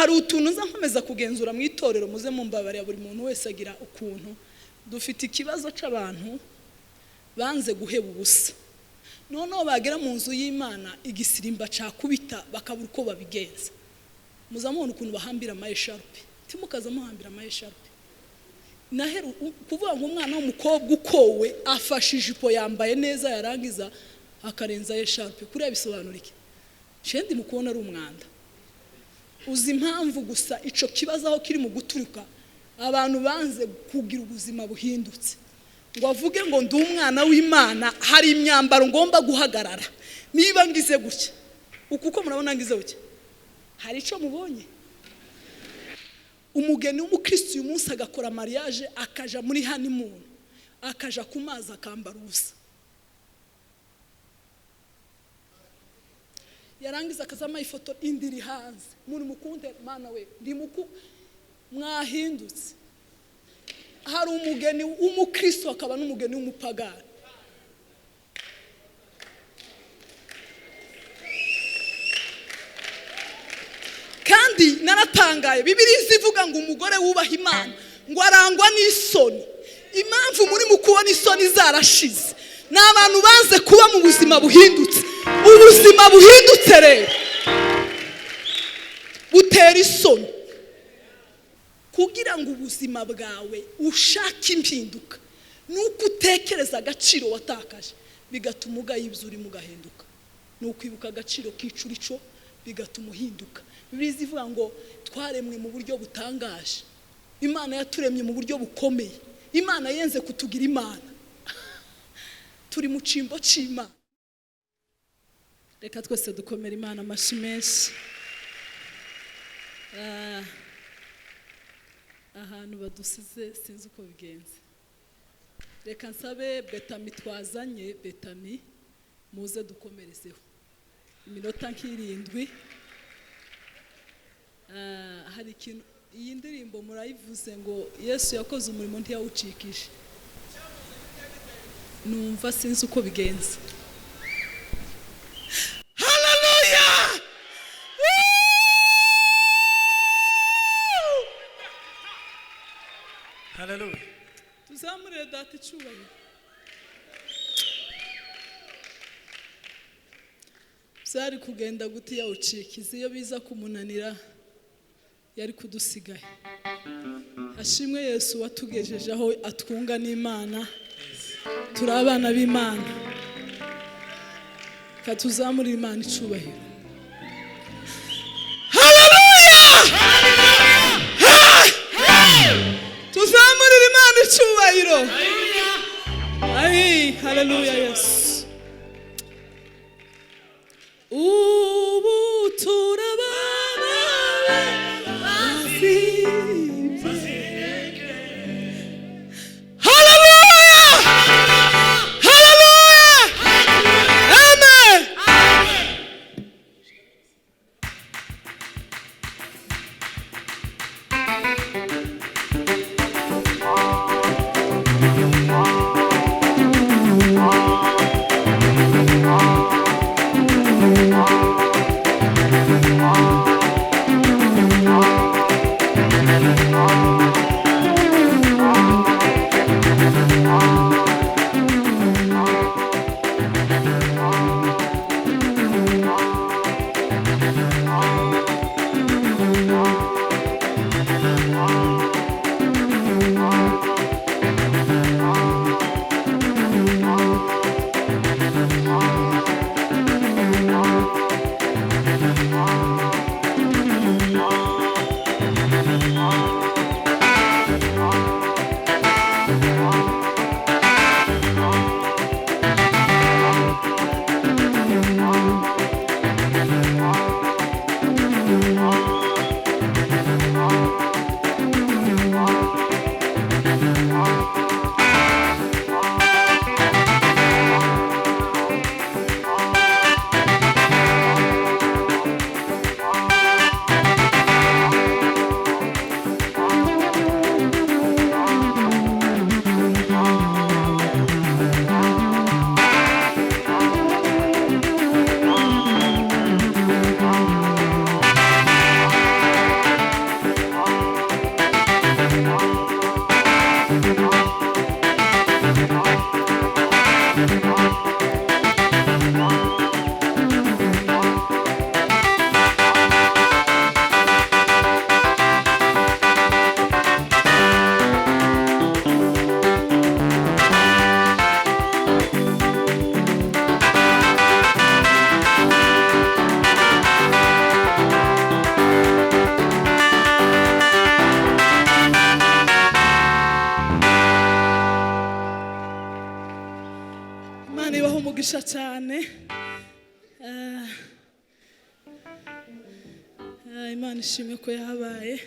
hari utuntu nza nkomeza kugenzura mu itorero, muze mumbabarira, buri muntu wese agira ukuntu. Dufite ikibazo c'abantu banze guheba ubusa, noneho bagera mu nzu y'Imana igisirimba cakubita bakabura uko babigenza. Muzamubona ukuntu bahambira amayesharupe, timukaza muhambira amayesharupe. Naheru kuvuga ngo umwana w'umukobwa ukowe afashe ijipo yambaye neza yarangiza akarenza yesharupe, kuriya bisobanura iki? Shendi mukubona ari umwanda. Uzi impamvu gusa ico kibazo aho kiri mu guturuka, abantu banze kugira ubuzima buhindutse. Ngo avuge ngo ndi umwana w'Imana, hari imyambaro ngomba guhagarara. Niba ngize gutya, ukuko murabona ngize gutya, hari ico mubonye? Umugeni w'umukristo uyu munsi agakora mariage, akaja muri honeymoon, akaja ku mazi akambara ubusa, yarangiza akazama ifoto indiri hanze. Muri mukunde Mana we, ndi mwahindutse. Hari umugeni w'umukristo akaba n'umugeni w'umupagani. Kandi naratangaye, Bibiliya ivuga ngo umugore wubaha Imana ngo arangwa n'isoni. Impamvu muri mukubona isoni zarashize, n'abantu banze kuba mu buzima buhindutse. Ubuzima buhindutse rero butera isoni. Kugira ngo ubuzima bwawe ushake impinduka, nuko utekereza agaciro watakaje, bigatuma ugayibza uri mugahinduka. Nukwibuka agaciro k'icurico bigatuma uhinduka. Bibiliya ivuga ngo twaremwe mu buryo butangaje, Imana yaturemye mu buryo bukomeye. Imana yenze kutugira Imana, turi mu cimbo c'Imana. Reka twese dukomera Imana amashi menshi. Ahantu badusize sinzi uko bigenze. Reka nsabe Betami twazanye, Betami muze dukomerezeho iminota nk'irindwi. Hari ikintu, iyi ndirimbo murayivuze ngo Yesu yakoze umurimo ntiyawucikije. Numva sinzi uko bigenze. Hallelujah! Hallelujah. Tuzamurire data icubahiro. Byari kugenda gute yawucikiza? Iyo biza kumunanira yari kudusigaye. Ashimwe Yesu watugejeje aho atwunga n'Imana, turi abana b'Imana. Katuzamurire Imana icubahiro. Hallelujah! Tuzamurire Imana icubahiro. Ay, hallelujah, yes. Ubu turabana Hallelujah! Hallelujah! Amen! umugisha cyane. Imana ishimwe ko yabaye.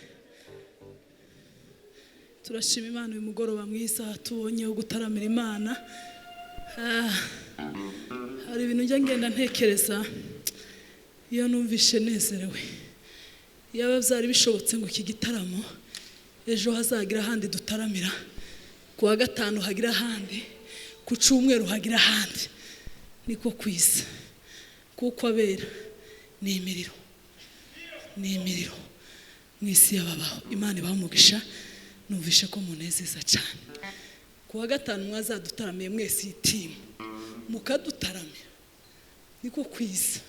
Turashima Imana uyu mugoroba mwiza tubonye wo gutaramira Imana. Hari ibintu njya ngenda ntekereza iyo numvishe nezerewe. Yaba byari bishobotse ngo iki gitaramo ejo hazagira ahandi dutaramira, ku wa gatanu hagira ahandi, ku cyumweru hagira ahandi, niko kwiza. Kuko abera ni imiriro, ni imiriro mwisi y'ababaho. Imana ibamugisha. Numvishe ko munezeza cyane. Ku wa gatanu mwazadutaramiye mwese itimu mukadutaramira, niko kwiza.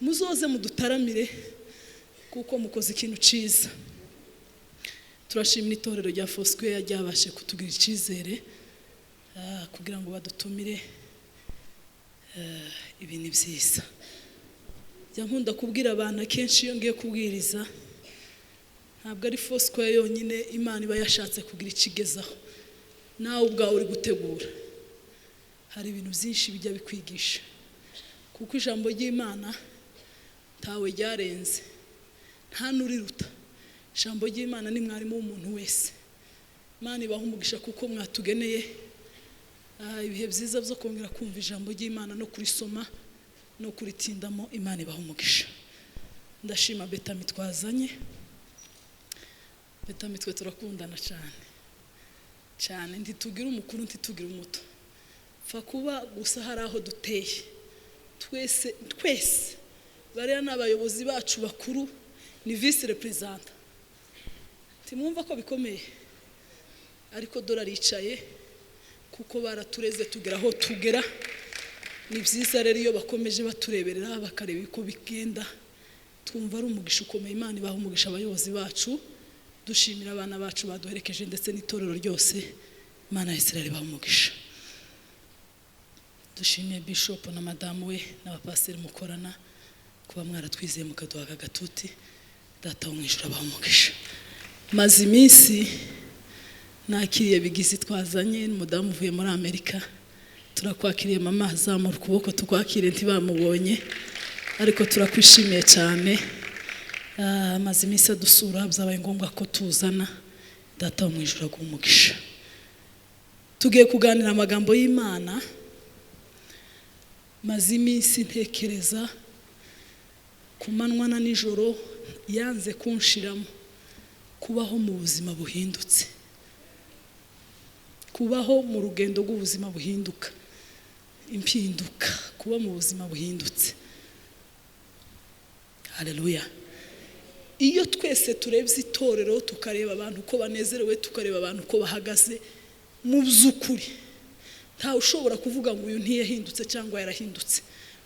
Muzoze mudutaramire kuko mukoze ikintu ciza. Turashimira itorero rya Foursquare ryabashe kutugira icyizere kugira ngo badutumire ibintu byiza. Jya nkunda kubwira abantu kenshi iyo ngiye kubwiriza, ntabwo ari Foursquare yonyine Imana iba yashatse kugira ikigezaho. Nawe ubwawe uri gutegura, hari ibintu byinshi bijya bikwigisha, kuko ijambo ry'Imana tawe ryarenze, nta nuriruta. Ijambo ry'Imana ni mwarimu w'umuntu wese. Imana ibaha umugisha kuko mwatugeneye ibihe byiza byo kongera kumva ijambo ry'Imana no kurisoma no kuritindamo. Imana ibaha umugisha. Ndashima Betami twazanye. Betami twe turakundana cyane cyane, ntitugira umukuru ntitugira umuto, pfa kuba gusa hari aho duteye. Twese bariya n'abayobozi bacu bakuru ni vice representa. Timwumva ko bikomeye, ariko dora ricaye kuko baratureze tugera aho tugera. Ni byiza rero iyo bakomeje batureberera bakareba uko bigenda, twumva ari umugisha ukomeye. Imana ibaha umugisha abayobozi bacu. Dushimira abana bacu baduherekeje ndetse n'itorero ryose. Imana y'Isirayeli ibaha umugisha. Dushimiye Bishop na madamu we n'abapasiteri mukorana kuba mwaratwizeye mukaduha agatuti. Data wo mu ijuru abaha umugisha. Maze iminsi nakiriye bigizi twazanye n'umudamu uvuye muri Amerika. Turakwakiriye mama, zamura ukuboko tukwakire ntibamubonye, ariko turakwishimiye cyane. Maze iminsi adusura, byabaye ngombwa ko tuzana. Data wo mu ijuru aguha umugisha. Tugiye kuganira amagambo y'Imana. Maze iminsi ntekereza ku manywa na nijoro, yanze kunshiramo kubaho mu buzima buhindutse, kubaho mu rugendo rw'ubuzima buhinduka, impinduka, kuba mu buzima buhindutse. Haleluya. Iyo twese turebye itorero tukareba abantu uko banezerewe, tukareba abantu uko bahagaze, mu by'ukuri nta ushobora kuvuga ngo uyu ntiyahindutse cyangwa yarahindutse,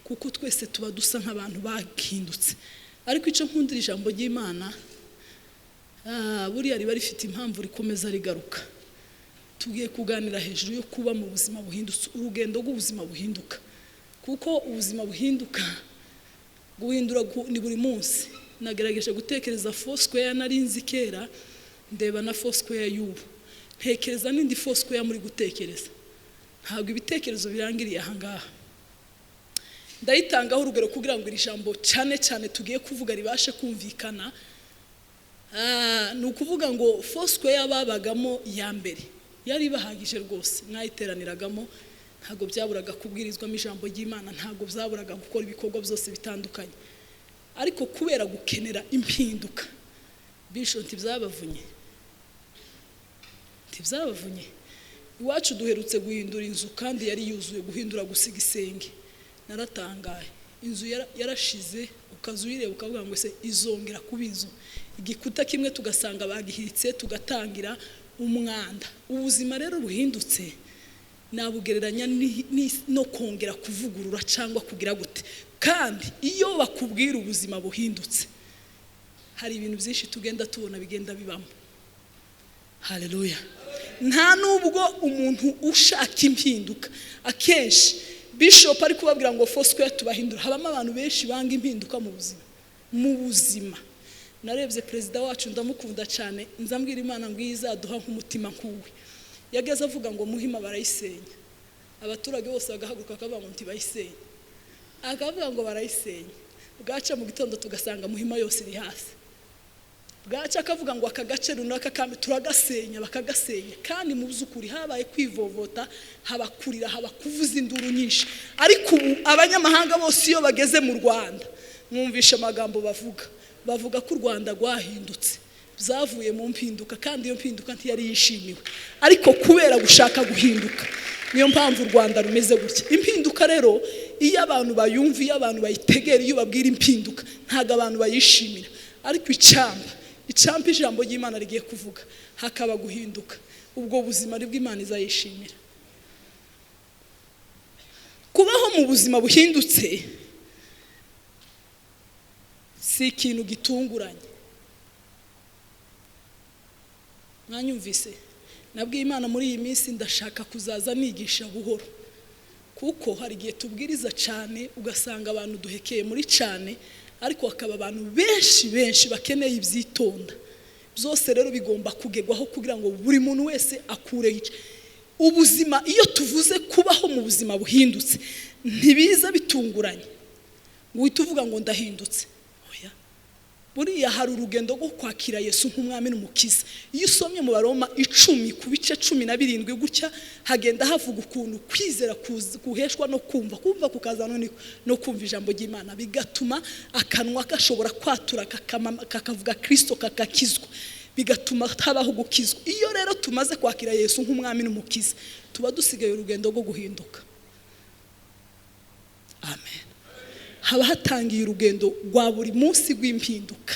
kuko twese tuba dusa nk'abantu bahindutse. Ariko icyo nkundira ijambo ry'Imana, buriya riba rifite impamvu rikomeza rigaruka. Tugiye kuganira hejuru yo kuba mu buzima buhindutse, urugendo rw'ubuzima buhinduka, kuko ubuzima buhinduka guhindura ni buri munsi. Nagerageje gutekereza Foursquare nari nzi kera, ndeba na Foursquare y'ubu, ntekereza n'indi Foursquare muri gutekereza. Ntabwo ibitekerezo birangiriye aha ngaha. Ndayitangaho urugero kugira ngo iri jambo cyane cyane tugiye kuvuga ribashe kumvikana. Ni ukuvuga ngo Foursquare yababagamo ya mbere yari bahagije rwose, mwayiteraniragamo, ntabwo byaburaga kubwirizwamo ijambo ry'Imana, ntabwo byaburaga gukora ibikorwa byose bitandukanye. Ariko kubera gukenera impinduka, Bishop ntibyabavunye. Iwacu duherutse guhindura inzu kandi yari yuzuye, guhindura gusiga isenge. Naratangaye. Inzu yarashize, ukazuyireba ukavuga ngo se izongera kuba inzu. Igikuta kimwe tugasanga bagihiritse, tugatangira umwanda. Ubuzima rero buhindutse nabugereranya no kongera kuvugurura cyangwa kugira gute. Kandi iyo bakubwira ubuzima buhindutse, hari ibintu byinshi tugenda tubona bigenda bibamo. Haleluya. Nta nubwo umuntu ushaka impinduka, akenshi Bishop ari kubabwira ngo Foursquare tubahindura, habamo abantu benshi banga impinduka mu buzima. Narebye perezida wacu ndamukunda cyane, nzambwira Imana ngo izaduha nk'umutima nkuwe. Yageze avuga ngo Muhima barayisenya, abaturage bose bagahaguruka akavuga ngo ntibayisenye, akavuga ngo barayisenye. Bwaca mu gitondo tugasanga Muhima yose iri hasi. Bwaca akavuga ngo aka gace runaka kandi turagasenya, bakagasenya. Kandi mu by'ukuri habaye kwivovota, habakurira, habakuvuza induru nyinshi. Ariko ubu abanyamahanga bose iyo bageze mu Rwanda mwumvisha amagambo bavuga ko u Rwanda rwahindutse, byavuye mu mpinduka, kandi iyo mpinduka ntiyari yishimiwe. Ariko kubera gushaka guhinduka niyo mpamvu u Rwanda rumeze gutya. Impinduka rero iyo abantu bayumva, iyo abantu bayitegera, iyo babwira impinduka ntago abantu bayishimira. Ariko icampa ijambo ry'Imana rigiye kuvuga hakaba guhinduka, ubwo buzima nibwo Imana izayishimira. Kubaho mu buzima buhindutse si ikintu gitunguranye. Mwanyumvise? Nabwiye Imana muri iyi minsi ndashaka kuzaza nigisha buhoro, kuko hari igihe tubwiriza cyane ugasanga abantu duhekeye muri cyane, ariko hakaba abantu benshi bakeneye ibyitonda. Byose rero bigomba kugegwaho kugira ngo buri muntu wese akure ubuzima. Iyo tuvuze kubaho mu buzima buhindutse ntibiza bitunguranye ngo uhite uvuga ngo ndahindutse. Oya, buriya hari urugendo rwo kwakira Yesu nk'umwami n'umukiza. Iyo usomye mu Baroma 10 ku bice 17 gutya hagenda havuga ukuntu kwizera kuheshwa no kumva kukazana no kumva ijambo ry'Imana, bigatuma akanwa gashobora kwatura kakavuga Kristo kakakizwa, bigatuma habaho gukizwa. Iyo rero tumaze kwakira Yesu nk'umwami n'umukiza tuba dusigaye urugendo rwo guhinduka. Amen. Haba hatangiye urugendo rwa buri munsi rw'impinduka.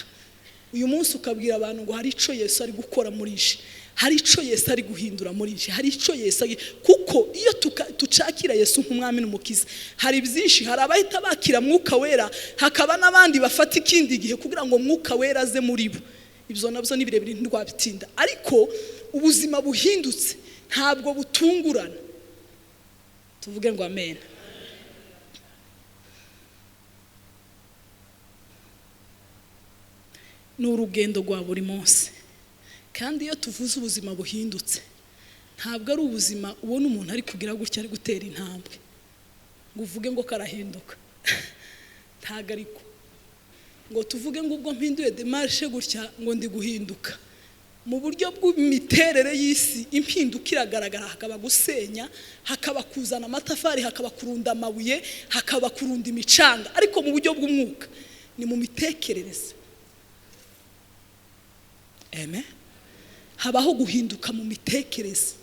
Uyu munsi ukabwira abantu ngo hari ico Yesu ari gukora muri je, hari ico Yesu ari guhindura muri je, hari ico Yesu kuko iyo tucakira Yesu nk'umwami n'umukiza hari byinshi. Hari abahita bakira mwuka wera, hakaba n'abandi bafata ikindi gihe kugira ngo mwuka wera aze muri bo. Ibyo nabyo ni birebire ntitwabitinda. Ariko ubuzima buhindutse ntabwo butungurana. Tuvuge ngo amen. Ni urugendo rwa buri munsi. Kandi iyo tuvuze ubuzima buhindutse ntabwo ari ubuzima ubona umuntu ari kugira gutya ari gutera intambwe ngo uvuge ngo karahinduka. Ntago ariko ngo tuvuge ngo ubwo mpinduye demarche gutya ngo ndi guhinduka. Mu buryo bw'imiterere y'isi impinduka iragaragara, hakaba gusenya, hakaba kuzana amatafari, hakaba kurunda amabuye, hakaba kurunda imicanga. Ariko mu buryo bw'umwuka ni mu mitekerereze. Amen. Habaho guhinduka mu mitekerereze.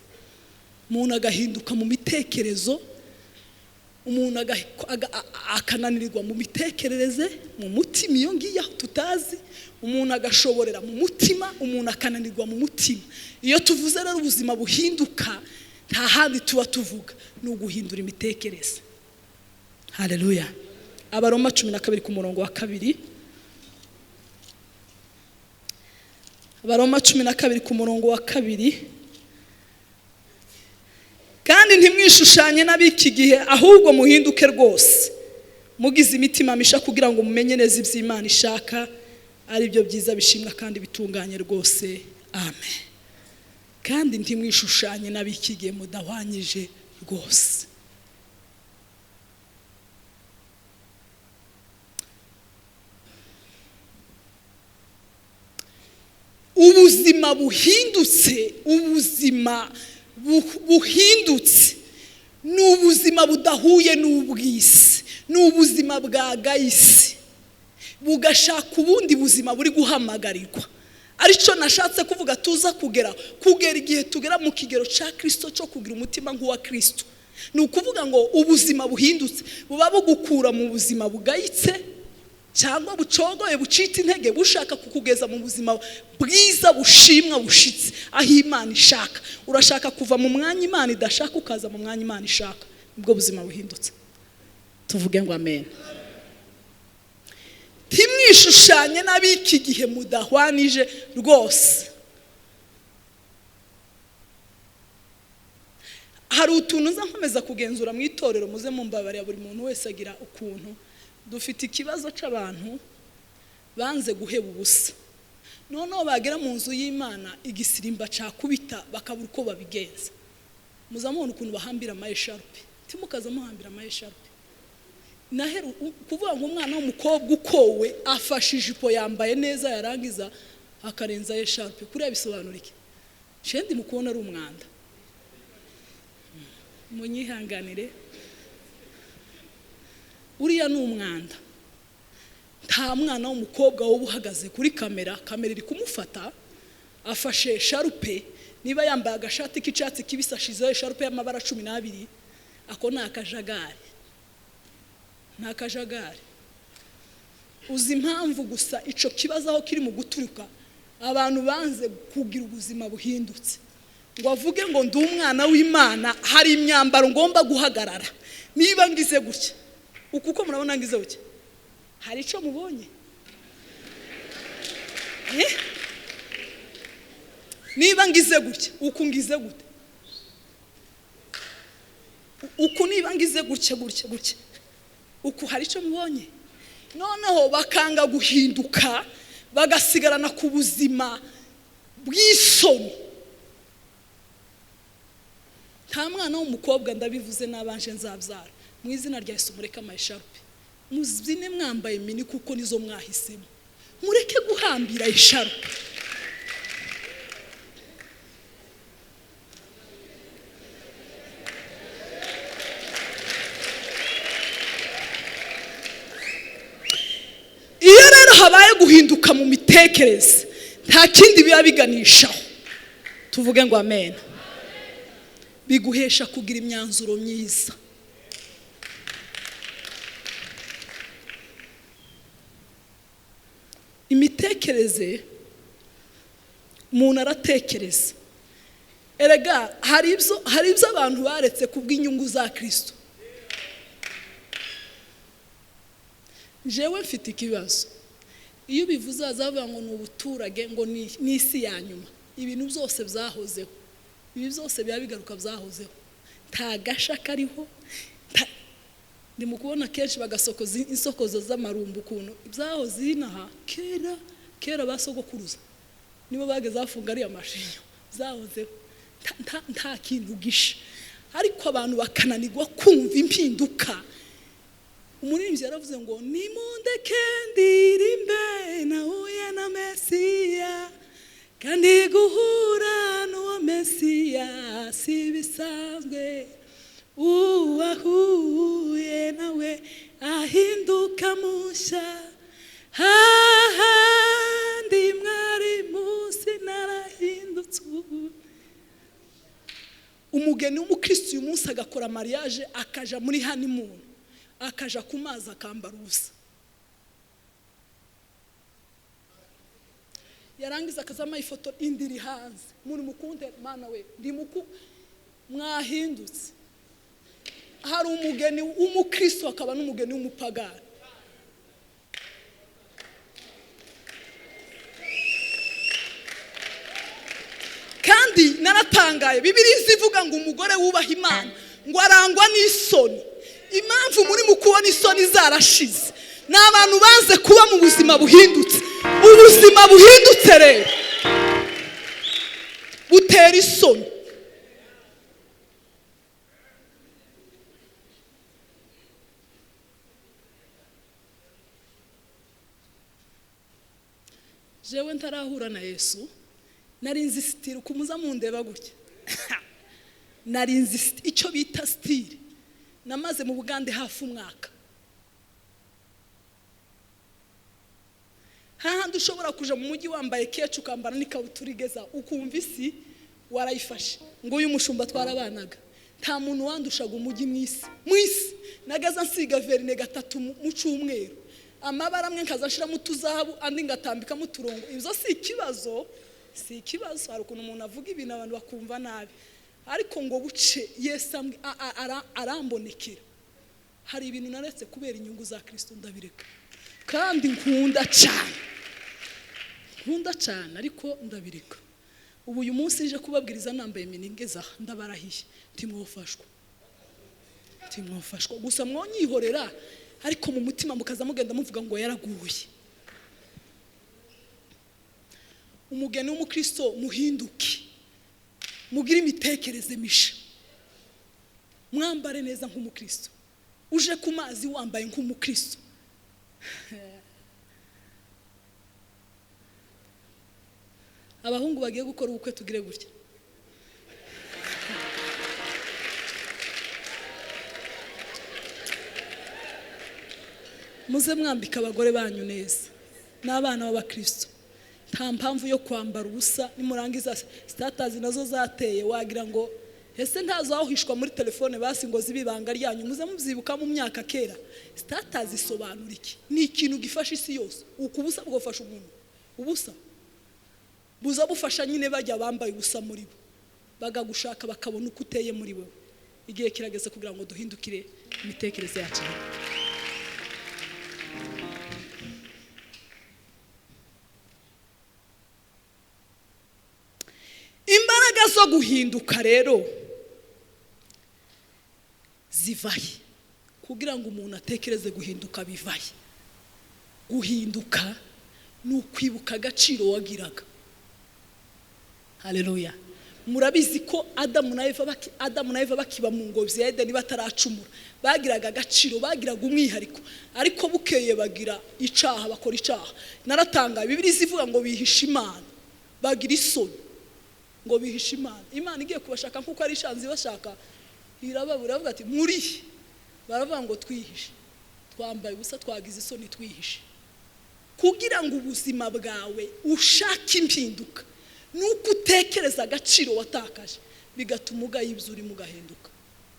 Umuntu agahinduka mu mitekerezo, umuntu akananirirwa mu mitekerereze, mu mutima iyo ngiye tutazi, umuntu agashoborera mu mutima, umuntu akananirwa mu mutima. Iyo tuvuze rero ubuzima buhinduka nta handi tuba tuvuga ni uguhindura imitekerereze. Haleluya. Abaroma 12 ku murongo wa 2. Abaroma 12 ku murongo wa 2. Kandi ntimwishushanye n'abiki gihe, ahubwo muhinduke rwose, mugize imitima misha kugira ngo mumenye neza iby'Imana ishaka, ari byo byiza bishimwa kandi bitunganye rwose. Amen. Kandi ntimwishushanye n'abiki gihe mudahwanyije rwose. Ubuzima buhindutse, ubuzima buhindutse ni ubuzima budahuye n'ubwisi, ni ubuzima bwa gayisi, bugashaka ubundi buzima buri guhamagarirwa. Arico nashatse kuvuga tuza kugera igihe tugera mu kigero ca Kristo cyo kugira umutima nk'uwa Kristo. Ni ukuvuga ngo ubuzima buhindutse buba bugukura mu buzima bugayitse cyangwa bucogoye bucita intege, bushaka kukugeza mu buzima bwiza bushimwa bushitse aho Imana ishaka. Urashaka kuva mu mwanya Imana idashaka ukaza mu mwanya Imana ishaka, ubwo buzima buhindutse. Tuvuge ngo amen. Timwishushanye n'abiki gihe mudahwanije rwose. Hari utuntu nza nkomeza kugenzura mu itorero, muze mumbabarira buri muntu wese agira ukuntu. Dufite ikibazo c'abantu banze guheba ubusa. Noneho bagera mu nzu y'Imana igisirimba cakubita bakabura uko babigenza. Muzamubona ukuntu bahambira amayesharupe. timukaza muhambira amayesharupe naheru kuvuga ngo umwana w'umukobwa ukowe afashe ijipo yambaye neza yarangiza akarenza yesharupe kuri abisobanura iki shendi mukubona ari umwanda munyihanganire uriya ni umwanda nta mwana w'umukobwa wo buhagaze kuri kamera iri kumufata afashe sharupe niba yambaye agashati k'icyatsi kibisi ashizeho sharupe y'amabara 12 ako ni akajagari uzi impamvu gusa ico kibazo aho kiri mu guturuka abantu banze kugira ubuzima buhindutse ngo avuge ngo ndi umwana w'Imana hari imyambaro ngomba guhagarara niba ngize gutya ukuko murabona ngize gutya hari ico mubonye niba ngize gutya uku ngize gute uku niba ngize gutya uku hari ico mubonye noneho bakanga guhinduka bagasigarana ku buzima bw'isoni nta mwana w'umukobwa ndabivuze nabanje nzabyara mu izina rya Yesu mureke amayesharupe muzine mwambaye mini kuko nizo mwahisemo mureke guhambira isharupe iyo rero habaye guhinduka mu mitekerereze nta kindi biba biganishaho tuvuge ngo amen biguhesha kugira imyanzuro myiza imitekerereze umuntu aratekereza erega hari ibyo abantu baretse kubw'inyungu za Kristo jewe mfite ikibazo iyo bivuze azavuga ngo n'ubuturage ngo ni isi ya nyuma ibintu byose byahozeho ibi byose biba bigaruka byahozeho nta gasha kariho ndi mu kubona kenshi bagasokoza insokozo z'amarumbu kuntu byahoze inaha kera basogokuruza nibo bageze afunga ari amashinyo byahozeho nta kintu gisha ariko abantu bakananirwa kumva impinduka umuririmbyi yaravuze ngo nimundeke ndirimbe nahuye na Mesiya kandi guhura n'uwo Mesiya si bisanzwe uwahuye nawe ahinduka mushya hahandi mwari munsi narahindutse umugeni w'umukristo uyu munsi agakora mariage akaja muri honeymoon akaja ku mazi akambara ubusa yarangiza akazama ifoto indiri hanze muri mukunde mana we ndi mwahindutse hari umugeni w'umukristo akaba n'umugeni w'umupagani kandi naratangaye Bibiliya ivuga ngo umugore wubaha Imana ngo arangwa n'isoni impamvu muri mukubona isoni zarashize n'abantu baze kuba mu buzima buhindutse ubuzima buhindutse rero butera isoni jewe ntarahura na Yesu narinzi style kumuza mundeba gutya narinzi icyo bita style namaze mu Bugande hafi umwaka hahandi ushobora kuja mu mujyi wambaye kecu ukambara n'ikabutura igeza ukumva isi warayifashe ngo uyu mushumba twarabanaga nta muntu wandushaga umujyi mwisi nagaza nsiga verine 3 mu cyumweru amabara amwe nkazashira mu tuzahabu andi ngatambika mu turongo ibyo si ikibazo hari ukuntu umuntu avuga ibintu abantu bakumva nabi ariko ngo buce Yesu arambonekera hari ibintu naretse kubera inyungu za Kristo ndabireka kandi nkunda cyane ariko ndabireka ubu uyu munsi ije kubabwiriza nambaye miningeza ndabarahiye timwofashwa gusa mwonyihorera ariko mu mutima mukaza mugenda muvuga ngo yaraguye umugeni w'umukristo muhinduke mugira imitekerereze misha mwambare neza nk'umukristo, uje ku mazi wambaye nk'umukristo. Abahungu bagiye gukora ubukwe tugire gutya. Muze mwambika abagore banyu neza n'abana b'abakristo. Nta mpamvu yo kwambara ubusa. Nimurangiza statazi nazo zateye wagira ngo ese ntazahishwa muri telefone basi ngo zibibanga ryanyu. Muze mubyibuka mu myaka kera. Statazi isobanura iki? Ni ikintu gifasha isi yose. Ukubusa bwofasha umuntu. Ubusa buza bufasha nyine bajya bambaye ubusa muri bo, bagagushaka bakabona uko uteye muri bo. Igihe kirageze kugira ngo duhindukire imitekerereze yacu. Imbaraga zo guhinduka rero zivahe kugira ngo umuntu atekereze guhinduka bivahe. Guhinduka ni ukwibuka agaciro wagiraga. Haleluya. Murabizi ko Adamu na Eva bakiba mu ngobyi ya Edeni bataracumura bagiraga agaciro, bagiraga umwihariko, ariko bukeye bagira icaha, bakora icaha. Naratanga Bibiliya zivuga ngo bihisha Imana, bagira isoni ngo bihisha Imana. Imana igiye kubashaka nkuko ari ishanzi bashaka, irababura bavuga ati muri, baravuga ngo twihishe, twambaye ubusa, twagize isoni, twihishe. Kugira ngo ubuzima bwawe ushake impinduka nuko utekereza agaciro watakaje, bigatuma ugayibza uri mugahinduka.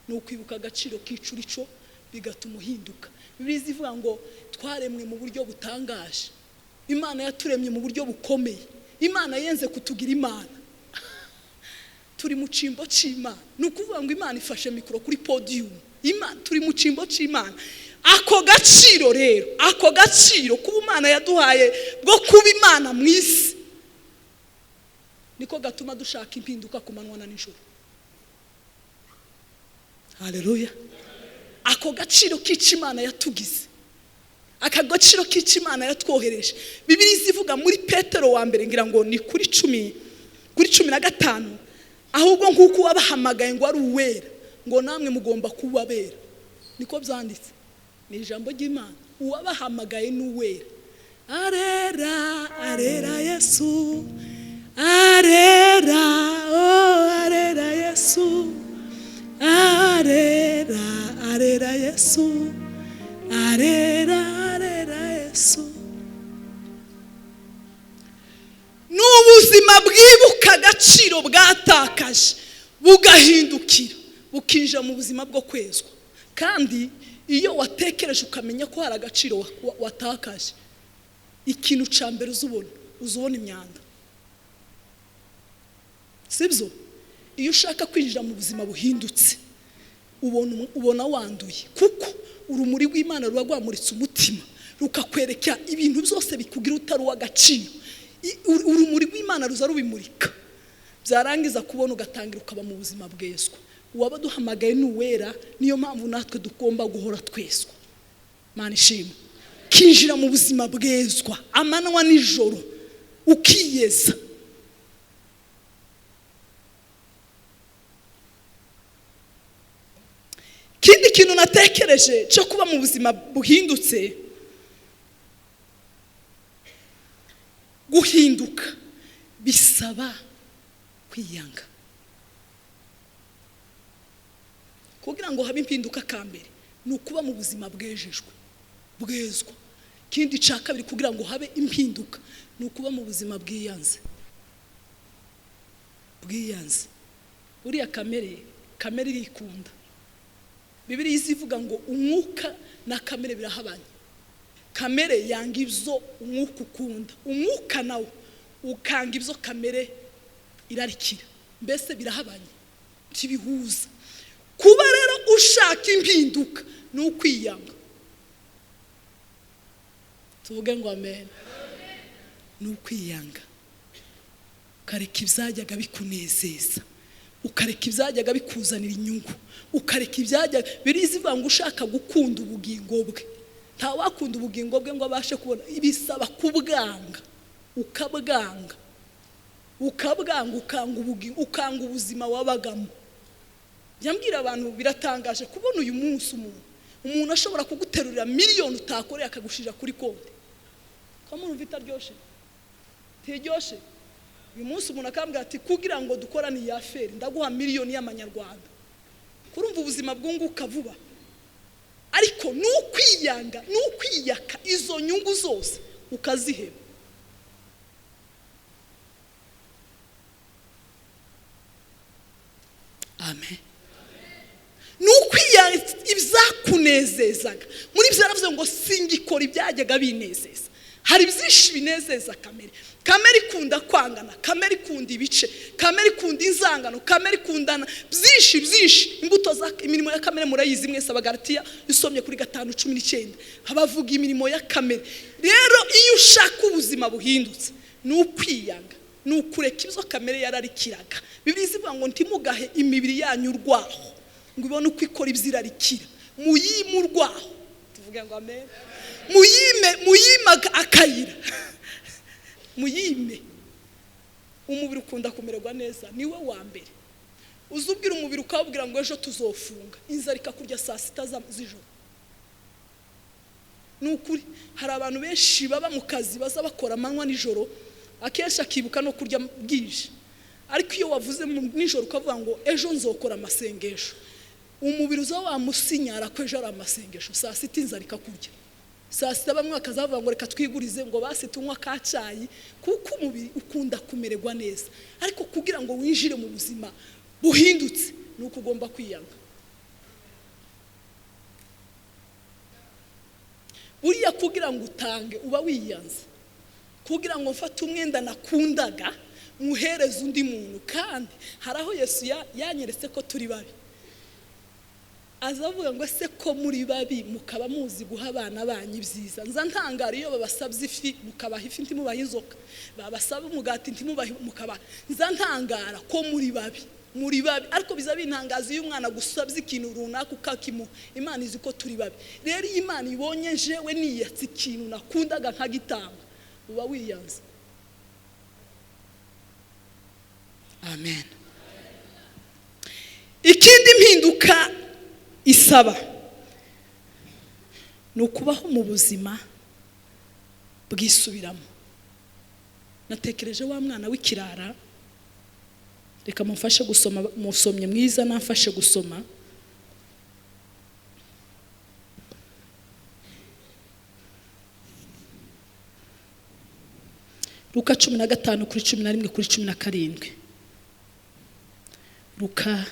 Nukwibuka agaciro k'icurico bigatuma uhinduka. Bibiliya zivuga ngo twaremwe mu buryo butangaje. Imana yaturemye mu buryo bukomeye. Imana yenze kutugira Imana. Turi mu cimbo c'Imana. Nukuvuga ngo Imana ifashe mikoro kuri podium. Imana turi mu cimbo c'Imana. Ako gaciro rero, ako gaciro kuba Imana yaduhaye bwo kuba Imana mu isi, niko gatuma dushaka impinduka ku manywa na nijoro. Haleluya. Ako gaciro k'Imana yatugize, aka gaciro k'Imana yatwohereje. Bibiliya zivuga muri Petero wa mbere ngira ngo ni kuri 15, ahubwo nkuko wabahamagaye ngo ari uwera, ngo namwe mugomba kuba abera. Niko byanditse. Ni ijambo ry'Imana. Uwabahamagaye n'uwera. Arera, arera Yesu. Arera, oh arera Yesu. Arera, arera Yesu. Arera, arera Yesu. N'ubuzima bwibuka agaciro bwatakaje bugahindukira bukinjira mu buzima bwo kwezwa. Kandi iyo watekereje ukamenya ko hari agaciro watakaje, ikintu cambere uzubona imyanda. Sibyo? Iyo ushaka kwinjira mu buzima buhindutse ubona wanduye, kuko urumuri rw'Imana ruba rwamuritse umutima rukakwereka ibintu byose bikugira utari uw'agaciro. Urumuri rw'Imana ruza rubimurika, byarangiza kubona ugatangira ukaba mu buzima bwezwa. Uwaba duhamagaye n'uwera, niyo mpamvu natwe dugomba guhora twezwa. Mana ishimwe. Kinjira mu buzima bwezwa amanywa nijoro ukiyeza. Kindi kintu natekereje cyo kuba mu buzima buhindutse, guhinduka bisaba kwiyanga. Kugira ngo habe impinduka kambere ni ukuba mu buzima bwejejwe, bwezwa. Kindi ca kabiri kugira ngo habe impinduka ni ukuba mu buzima bwiyanze. Bwiyanze. Uriya kamere irikunda. Bibiliya zivuga ngo umwuka na kamere birahabanye. Kamere yanga ibyo umwuka ukunda, umwuka nawo ukanga ibyo kamere irarikira. Mbese birahabanye, tibihuza. Kuba rero ushaka impinduka ni ukwiyanga. Tuvuge ngo amen. Ni ukwiyanga. Ukareka ibyajyaga bikunezeza, ukareka ibyajyaga bikuzanira inyungu, ukareka ibyajyaga birizivuga ngo ushaka gukunda ubugingo bwe. Nta wakunda ubugingo bwe ngo abashe kubona. Ibisaba kubwanga, ukabwanga, ukanga ubuzima wabagamo. Yambwira abantu biratangaje kubona uyu munsi umuntu ashobora kuguterurira miliyoni utakoreye akagushira kuri konti. Kamuru mvita ryoshe. Teryoshe. Uyu munsi umuntu akambwira ati kugira ngo dukorane ya feri ndaguha miliyoni y'amanyarwanda. Kurumva ubuzima bwunguka vuba. Ariko nukwiyanga nukwiyaka izo nyungu zose ukaziheba. Amen. Nukwiyanga ibyakunezezaga muri byo yaravuze ngo singikora ibyajyaga binezeza. Hari byinshi binezeza kamere ikunda kwangana, kamere ikunda ibice, kamere ikunda inzangano, kamere ikundana byinshi imbuto za imirimo ya kamere murayizi mwese abagalatiya usomye kuri 5:19 habavuga imirimo ya kamere. Rero iyo ushaka ubuzima buhindutse nukwiyanga nukureka ibyo kamere yararikiraga. Bibiliya ivuga ngo ntimugahe imibiri yanyu urwaho ngo ibone uko ikora ibyirarikira, muyimurwaho. Tuvuge ngo amen. Muyime akayira. Muyime. Umubiri ukunda kumererwa neza niwe wa mbere. Uzubwira umubiri ukabwira ngo ejo tuzofunga, inzara ikakurya saa 6 z'ijoro. Nukuri hari abantu benshi baba mu kazi baza bakora amanywa nijoro, akesha akibuka no kurya bwije. Ariko iyo wavuze nijoro ukavuga ngo ejo nzokora amasengesho, umubiri uza wamusinyara ko ejo ari amasengesho, saa 6 inzara ikakurya. Saa 6 bamwe bakazavuga ngo reka twigurize ngo basi tunywa kacayi, kuko umubiri ukunda kumererwa neza. Ariko kugira ngo winjire mu buzima buhindutse nuko ugomba kwiyanga. Buriya kugira ngo utange uba wiyanze. Kugira ngo mfate umwenda nakundaga muhereze undi muntu, kandi haraho Yesu yanyeretse ko turi babi. Azavuga ngo se ko muri babi mukaba muzi guha abana banyu ibyiza. Nza ntangara iyo babasabye ifi mukabaha ifi ntimubaha inzoka, babasaba umugati ntimubaha mukaba. Nza ntangara ko muri babi. Ariko biza bintangaza iyo umwana gusabye ikintu runaka ukakimu. Imana izi ko turi babi. Rero Imana ibonye jewe niyatse ikintu nakundaga nkagitanga, uba wiyanze. Amen. Ikindi mpinduka isaba nukubaho mu buzima bwisubiramo. Natekereje wa mwana w'ikirara, reka mumfashe gusoma, musomye mwiza namfashe gusoma. Luka 15:11-17. Luka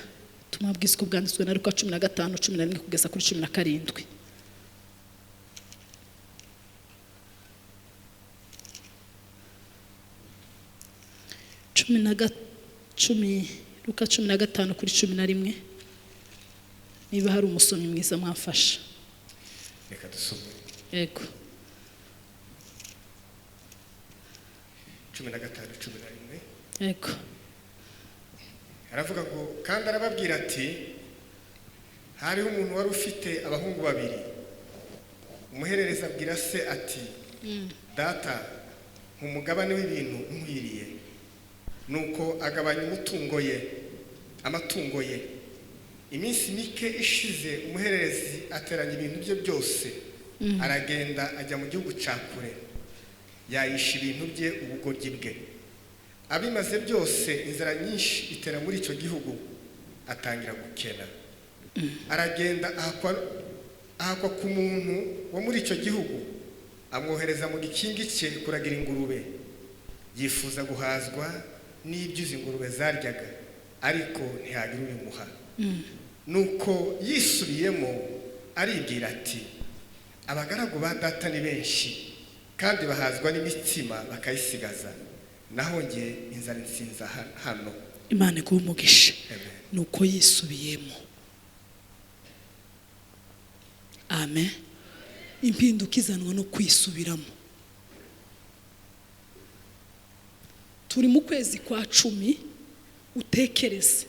tumabwiswe bwanditswe na Luka 15:11-17. Luka 15:11. Niba hari umusomyi mwiza mwafasha. Reka dusome. Yego. 15:11. Yego. Aravuga ngo kandi arababwira ati hariho umuntu wari ufite abahungu babiri. Umuherereza abwira se ati data umugabane w'ibintu nkwiriye. Nuko agabanya amatungo ye. Iminsi mike ishize umuhererezi ateranya ibintu bye byose, aragenda ajya mu gihugu cya kure, yayisha ibintu bye ubugoryi bwe. Abimaze byose inzara nyinshi itera muri icyo gihugu, atangira gukena. Aragenda ahakwa ku muntu wo muri icyo gihugu, amwohereza mu gikingi cye kuragira ingurube. Yifuza guhazwa n'ibyo izi ngurube zaryaga, ariko ntihagira ubimuha. Nuko yisubiyemo aribwira ati abagaragu ba data ni benshi, kandi bahazwa n'imitsima bakayisigaza, naho nge inzara insinza hano. Imana iguhe umugisha. Nuko yisubiyemo. Amen. Impinduka izanwa no kwisubiramo. Turi mu kwezi kwa 10, utekereze.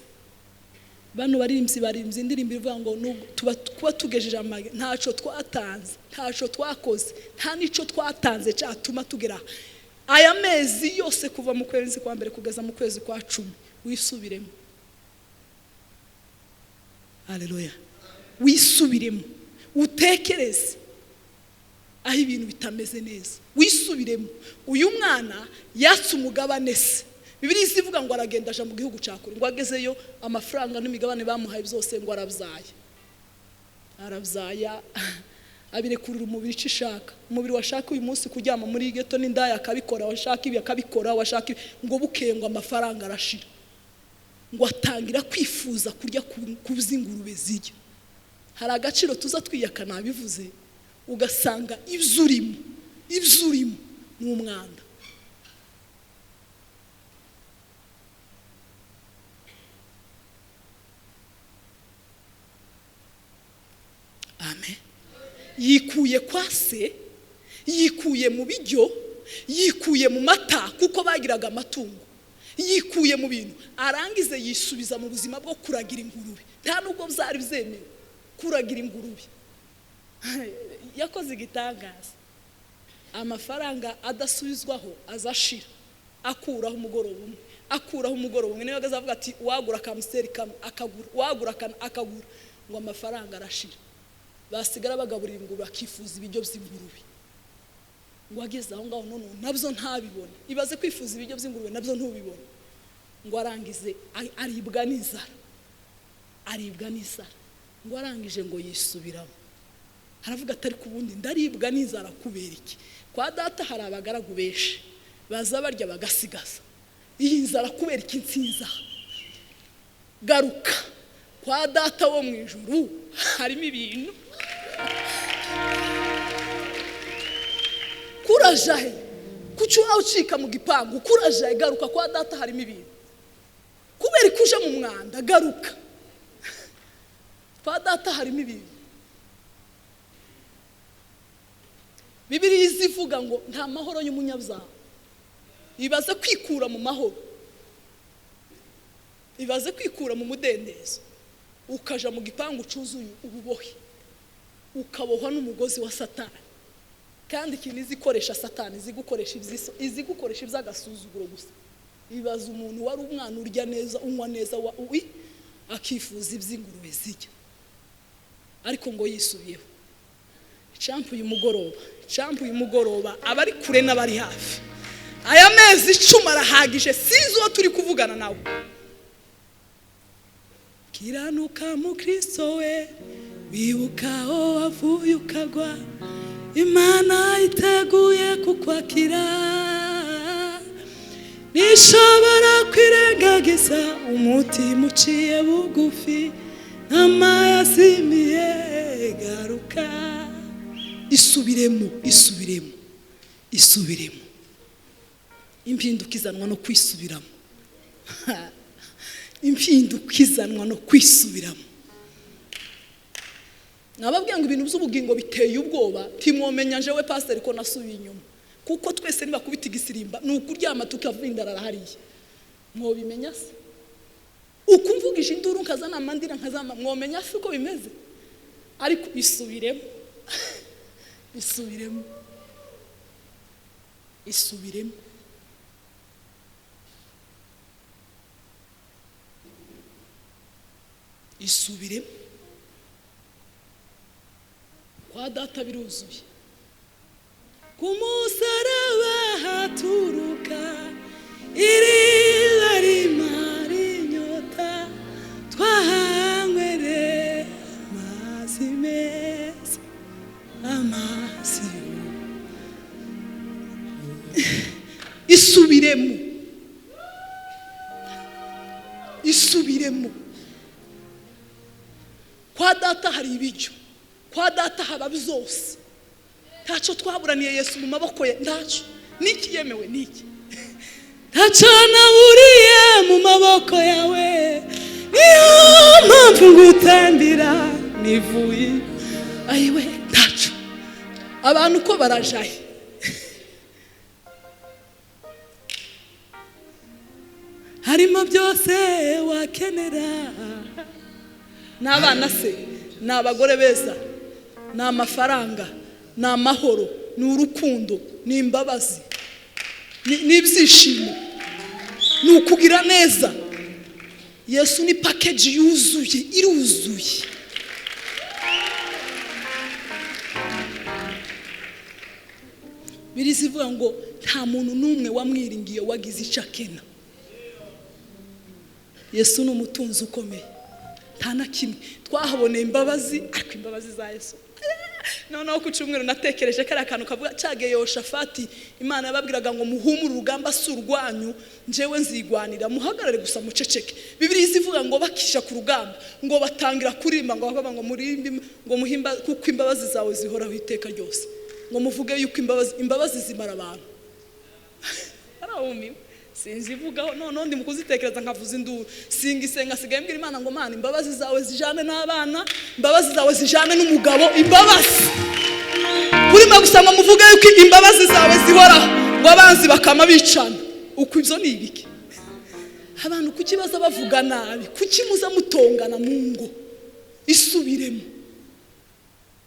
Bano baririmvye indirimbo ivuga ngo tuba tugejeje amage, ntaco twatanze, ntaco twakoze, nta nico twatanze cyatuma tugera aya mezi yose kuva mu kwezi kwa mbere kugeza mu kwezi kwa 10. Wisubiremo. haleluya. Wisubiremo, utekereze aho ibintu bitameze neza, wisubiremo. Uyu mwana yatse umugabane se, Bibiliya ivuga ngo aragenda aja mu gihugu cya kure, ngo agezeyo amafaranga n'imigabane bamuhaye byose ngo arabzaya abirekurira umubiri cishaka. Umubiri washaka uyu munsi kuryama muri geto n'indaya akabikora, washaka ibi akabikora, washaka ngo bukengo amafaranga arashira, ngo atangira kwifuza kurya kubzingurube zijya. Hari agaciro tuza twiyaka nabivuze, ugasanga ivyurimo n'umwanda. Amen. Yikuye kwa se, yikuye mu bijyo, yikuye mu mata kuko bagiraga amatungo, yikuye mu bintu, arangize yisubiza mu buzima bwo kuragira ingurube. Nta nubwo byari byemewe kuragira ingurube. Yakoze igitangaza, amafaranga adasubizwaho azashira, akuraho umugoroba umwe niyo agazavuga ati wagura kamuseri kamwe akagura, wagura akagura, ngo amafaranga arashira. Basigara bagaburira ingurube akifuza ibiryo by'ingurube. Ngo ageze aho ngaho none nabyo ntabibone. Ibaze kwifuza ibiryo by'ingurube nabyo ntubibone. Ngo arangize aribwa n'inzara. Ngo arangije ngo yisubiramo. Haravuga atari kubundi ndaribwa n'inzara kubera iki? Kwa data hari abagaragu benshi baza barya bagasigaza. Iyi nzara kubera iki nsinza? Garuka kwa data wo mu ijuru harimo ibintu. Kurajahe kucura ucika mu gipangu, kurajahe garuka kwa data harimo ibintu. Kubera kuje mu mwanda garuka kwa data harimo ibintu. Bibiliya ivuga ngo nta mahoro y'umunyabyaha. Ibaze kwikura mu mahoro, ibaze kwikura mu mudendezo, ukaja mu gipangu cuzuye ububohe, ukabohwa n'umugozi wa Satani. Kandi ikintu izikoresha Satani izigukoresha iby'agasuzuguro gusa. Ibaze umuntu wari umwana urya neza, unywa neza, akifuza iby'ingurube zijya, ariko ngo yisubiyeho. Icampu y'umugoroba abari kure n'abari hafi, aya mezi 10 arahagije, sinzi uwo turi kuvugana nawe. Kiranuka mu Kristo we, wibukaho wavuye ukagwa, Imana iteguye kukwakira. Nishobora kwirengagiza umutima uciye bugufi, n'amayazimiye garuka. Isubiremo. Impindukizanwa no kwisubiramo. Impindukizanwa no kwisubiramo. Nababwiye ngo ibintu by'ubugingo biteye ubwoba, timwomenya jewe pastor ko nasubiye inyuma. Kuko twese niba kubita igisirimba nukuryama tukavindarara hariye. Mwobimenya se? Ukumvugisha induru nkazana amandira nkazama, mwomenya se uko bimeze? Ariko isubiremo. Kwa data biruzuye, ku musaraba haturuka iriba rimara inyota, twahanywere amazi meza, amazi. Isubiremo. Kwa data hari ibijyo, kwa data haba byose. Tacho twaburaniye Yesu mu maboko ye, ndacho niki yemewe niki. Tacho naburiye mu maboko yawe, niyo mpamvu ngutambira nivuye. Ayiwe tacho abantu ko barajaye. Harimo byose wakenera. N'abana se, n'abagore beza, n'amafaranga, n'amahoro, n'urukundo, n'imbabazi, n'ibyishimo, n'ukugira neza. Yesu ni package yuzuye, iruzuye. Birizivuga ngo nta muntu numwe wamwiringiye wagize icakena. Yesu ni umutunzi ukomeye. Nta na kimwe twahaboneye imbabazi, ariko imbabazi za Yesu. Noneho ku cyumweru natekereje kari akantu kavuga cyageye Yoshafati, Imana yababwiraga ngo muhumure urugamba surwanyu, njewe nzigwanira, muhagarare gusa muceceke. Bibiliya ivuga ngo bakisha ku rugamba, ngo batangira kurimba, ngo bakavuga ngo murimbe, ngo muhimba kuko imbabazi zawe zihoraho iteka ryose. Ngo muvuge yuko imbabazi zimara abantu. Araumiwe sinzivugaho none ndi mukuzitekereza nkavuza induru, singisenga sigaye mbwira Imana ngo Mana imbabazi zawe zijane n'abana, imbabazi zawe zijane n'umugabo, imbabazi kurima gusanga muvuge yuko imbabazi zawe zihoraho, ngo abanzi bakama bicana. Uko ibyo ni ibiki? Abantu kukibaza bavuga nabi, kuki muza mutongana mu ngo? Isubiremo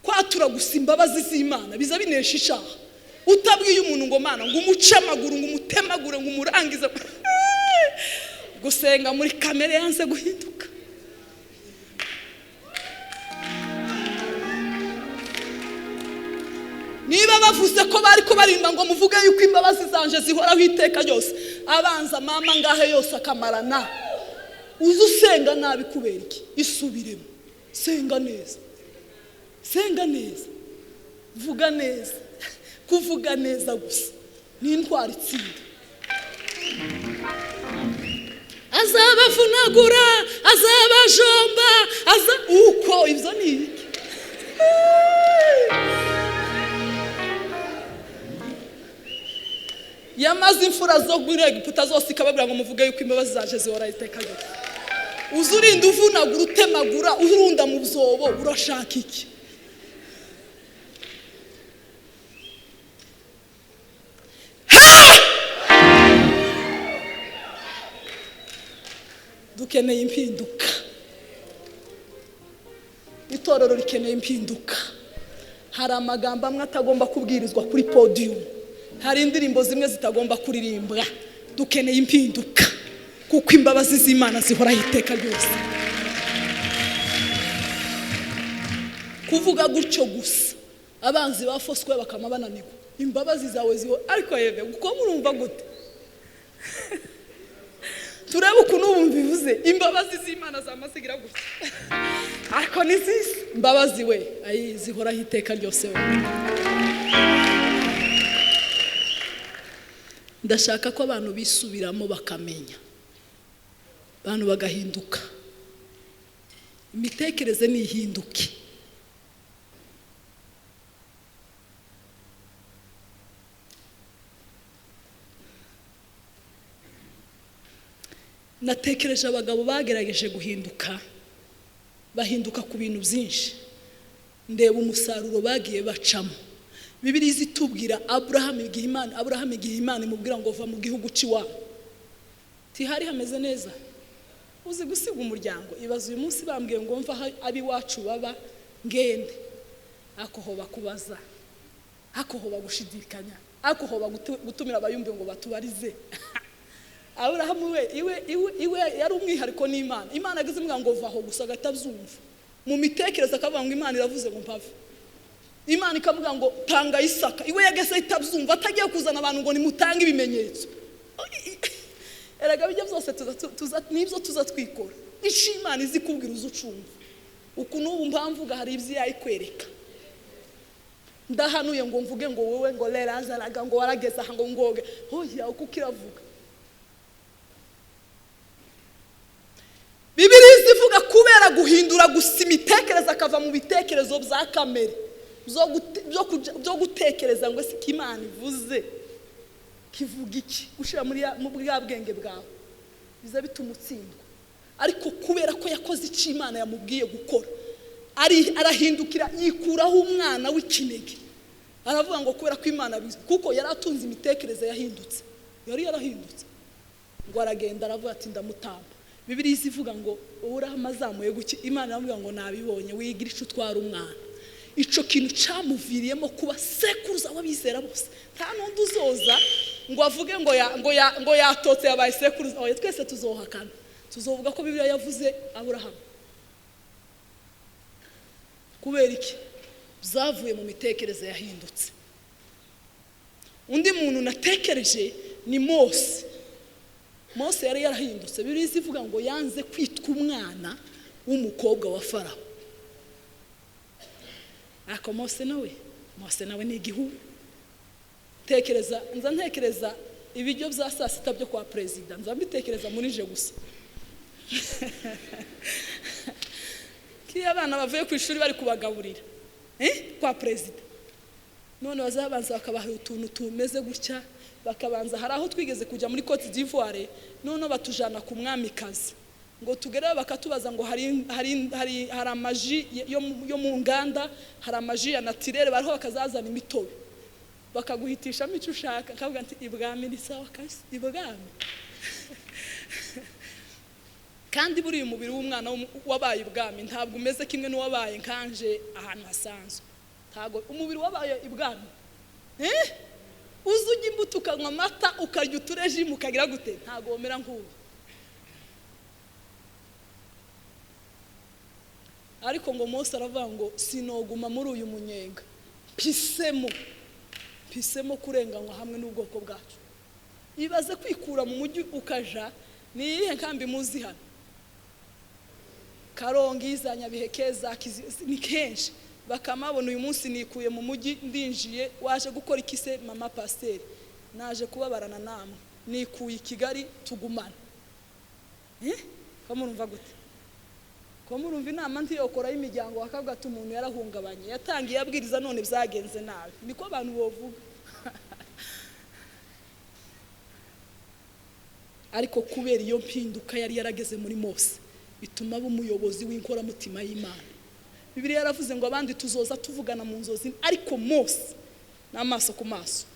kwatura gusa imbabazi z'Imana biza binesha icyaha. Utabwiye umuntu ngo Mana ngo umuce amaguru, ngo umutemagure, ngo umurangize. Gusenga muri kamere yanze guhinduka. Niba bavuze ko bari ko barimba ngo muvuge yuko imbabazi zanje zihoraho iteka ryose, abanza mama ngahe yose akamarana, uzu usenga nabi kubera iki? Isubiremo, senga neza, senga neza, vuga neza. Kuvuga neza gusa ni intwari itsinda. Azabavunagura, azabajomba, uko ibyo ni ibiki? Yamaze imfura zo muri Egiputa zose ikababwira ngo muvuge yuko imbabazi zaje zihora iteka ryose. Uzurinda uvunagura, utemagura, urunda mu byobo, urashaka iki? Dukeneye impinduka. Itorero rikeneye impinduka. Hari amagambo amwe atagomba kubwirizwa kuri podium, hari indirimbo zimwe zitagomba kuririmbwa. Dukeneye impinduka kuko imbabazi z'Imana zihora iteka ryose. Kuvuga gutyo gusa abanzi bafoswe bakama bananirwa. Imbabazi zawe ziho, ariko yeve uko murumva gute? Turebe ukuntu ubu bivuze imbabazi z'Imana zamasigira gusa. Ariko nizisi imbabazi we ayi zihora hiteka ryose we. Ndashaka ko abantu bisubiramo bakamenya, abantu bagahinduka, imitekerereze ni ihinduke. Natekereje abagabo bagerageje guhinduka, bahinduka ku bintu byinshi. Ndeba umusaruro bagiye bacamo. Bibiliya zitubwira Abraham igihe Imana imubwira ngo va mu gihugu cy'iwabo, tihari hameze neza, uzi gusiga umuryango. Ibaza uyu munsi bambwiye ngo mva Iwacu baba ngende, ako ho bakubaza, ako ho bagushidikanya, ako ho gutumira abayumbe ngo batubarize. Abraham iwe yari umwihariko n'Imana. Imana agize imbwa ngo vaho gusa gatabyumva. Mu mitekerereza akavuga ngo Imana iravuze ngo mpave. Imana ikavuga ngo tanga Isaka. Iwe yagese itabyumva, atagiye kuzana abantu ngo nimutange ibimenyetso. Eraga bijya byose nibyo tuzatwikora. Ishi Imana izi kubwira uzucumva. Uku n'ubu mpamvuga hari ibyo yayikwereka. Ndahanuye ngo mvuge ngo wowe ngo lerazaraga ngo warageze aha ngo ngoge. Hoya uko kiravuga. Bibiliya zivuga kubera guhindura gusa imitekerereza akava mu bitekerezo bya kamere byo gutekereza ngo se Imana ivuze kivuga iki, ushira mu bwa bwenge bwawe biza bituma utsindwa. Ariko kubera ko yakoze icyo Imana yamubwiye gukora, arahindukira yikuraho umwana w'ikinege. Aravuga ngo kubera ko Imana bizi, kuko yari atunze imitekerereze yahindutse, yari yarahindutse, ngo aragenda aravuga ati ndamutamba. Bibiliya ivuga ngo urahamazamuye guki, Imana yamubwira ngo nabibonye wigira ico utwara umwana. Ico kintu camuviriyemo kuba sekuruza wabizera bose. Nta nundi uzoza ngo avuge ngo yatotse yabaye sekuruza. Oya twese tuzohakana. tuzovuga ko Bibiliya yavuze Aburahamu. Kubera iki? Byavuye mu mitekerereze yahindutse. Undi muntu natekereje ni Mose. Mose yari yarahindutse. Bibiliya ivuga ngo yanze kwitwa umwana w'umukobwa wa Farawo. Ako Mose nawe ni igihugu. Ntekereza ibiryo bya saa sita byo kwa perezida, mbitekereza muri je gusa. Kiya abana bavuye ku ishuri bari kubagaburira kwa perezida, none bazabanza bakabaha utuntu tumeze gutya, bakabanza hari aho twigeze kujya muri Cote d'Ivoire, none batujana ku mwamikazi ngo tugereho bakatubaza ngo hari amaji yo mu nganda, hari amaji ya naturel, bariho bakazazana imitobe bakaguhitishamo icyo ushaka, akavuga ati ibwami ni sawa kasi ibwami. Kandi buri umubiri w'umwana wabaye ibwami ntabwo umeze kimwe n'uwabaye nkanje ahantu hasanzwe. Ntabwo umubiri wabaye ibwami uzujya imbuto ukanywa amata ukarya utureji mukagira gute, ntabwo womera nk'ubu. Ariko ngo Mose aravuga ngo sinoguma muri uyu munyenga, pisemo kurenganywa hamwe n'ubwoko bwacu. Ibaze kwikura mu mujyi ukaja ni iyihe nkambi muzi hano? Karongiza, Nyabihekeza, ni kenshi. Bakamabona uyu munsi nikuye mu mujyi ndinjiye, waje gukora ikise mama pasiteri, naje kubabarana namwe, nikuye Kigali tugumana. Ko murumva gute? Ko murumva inama ntiyokora y'imiryango akavuga ati umuntu yarahungabanye, yatangiye abwiriza none byagenze nabi. Niko abantu bovuga. Ariko kubera iyo mpinduka yari yarageze muri Mose, bituma aba umuyobozi w'inkoramutima y'Imana. Bibiliya yaravuze ngo abandi tuzoza tuvugana mu nzozi, ariko Mose n'amaso ku maso.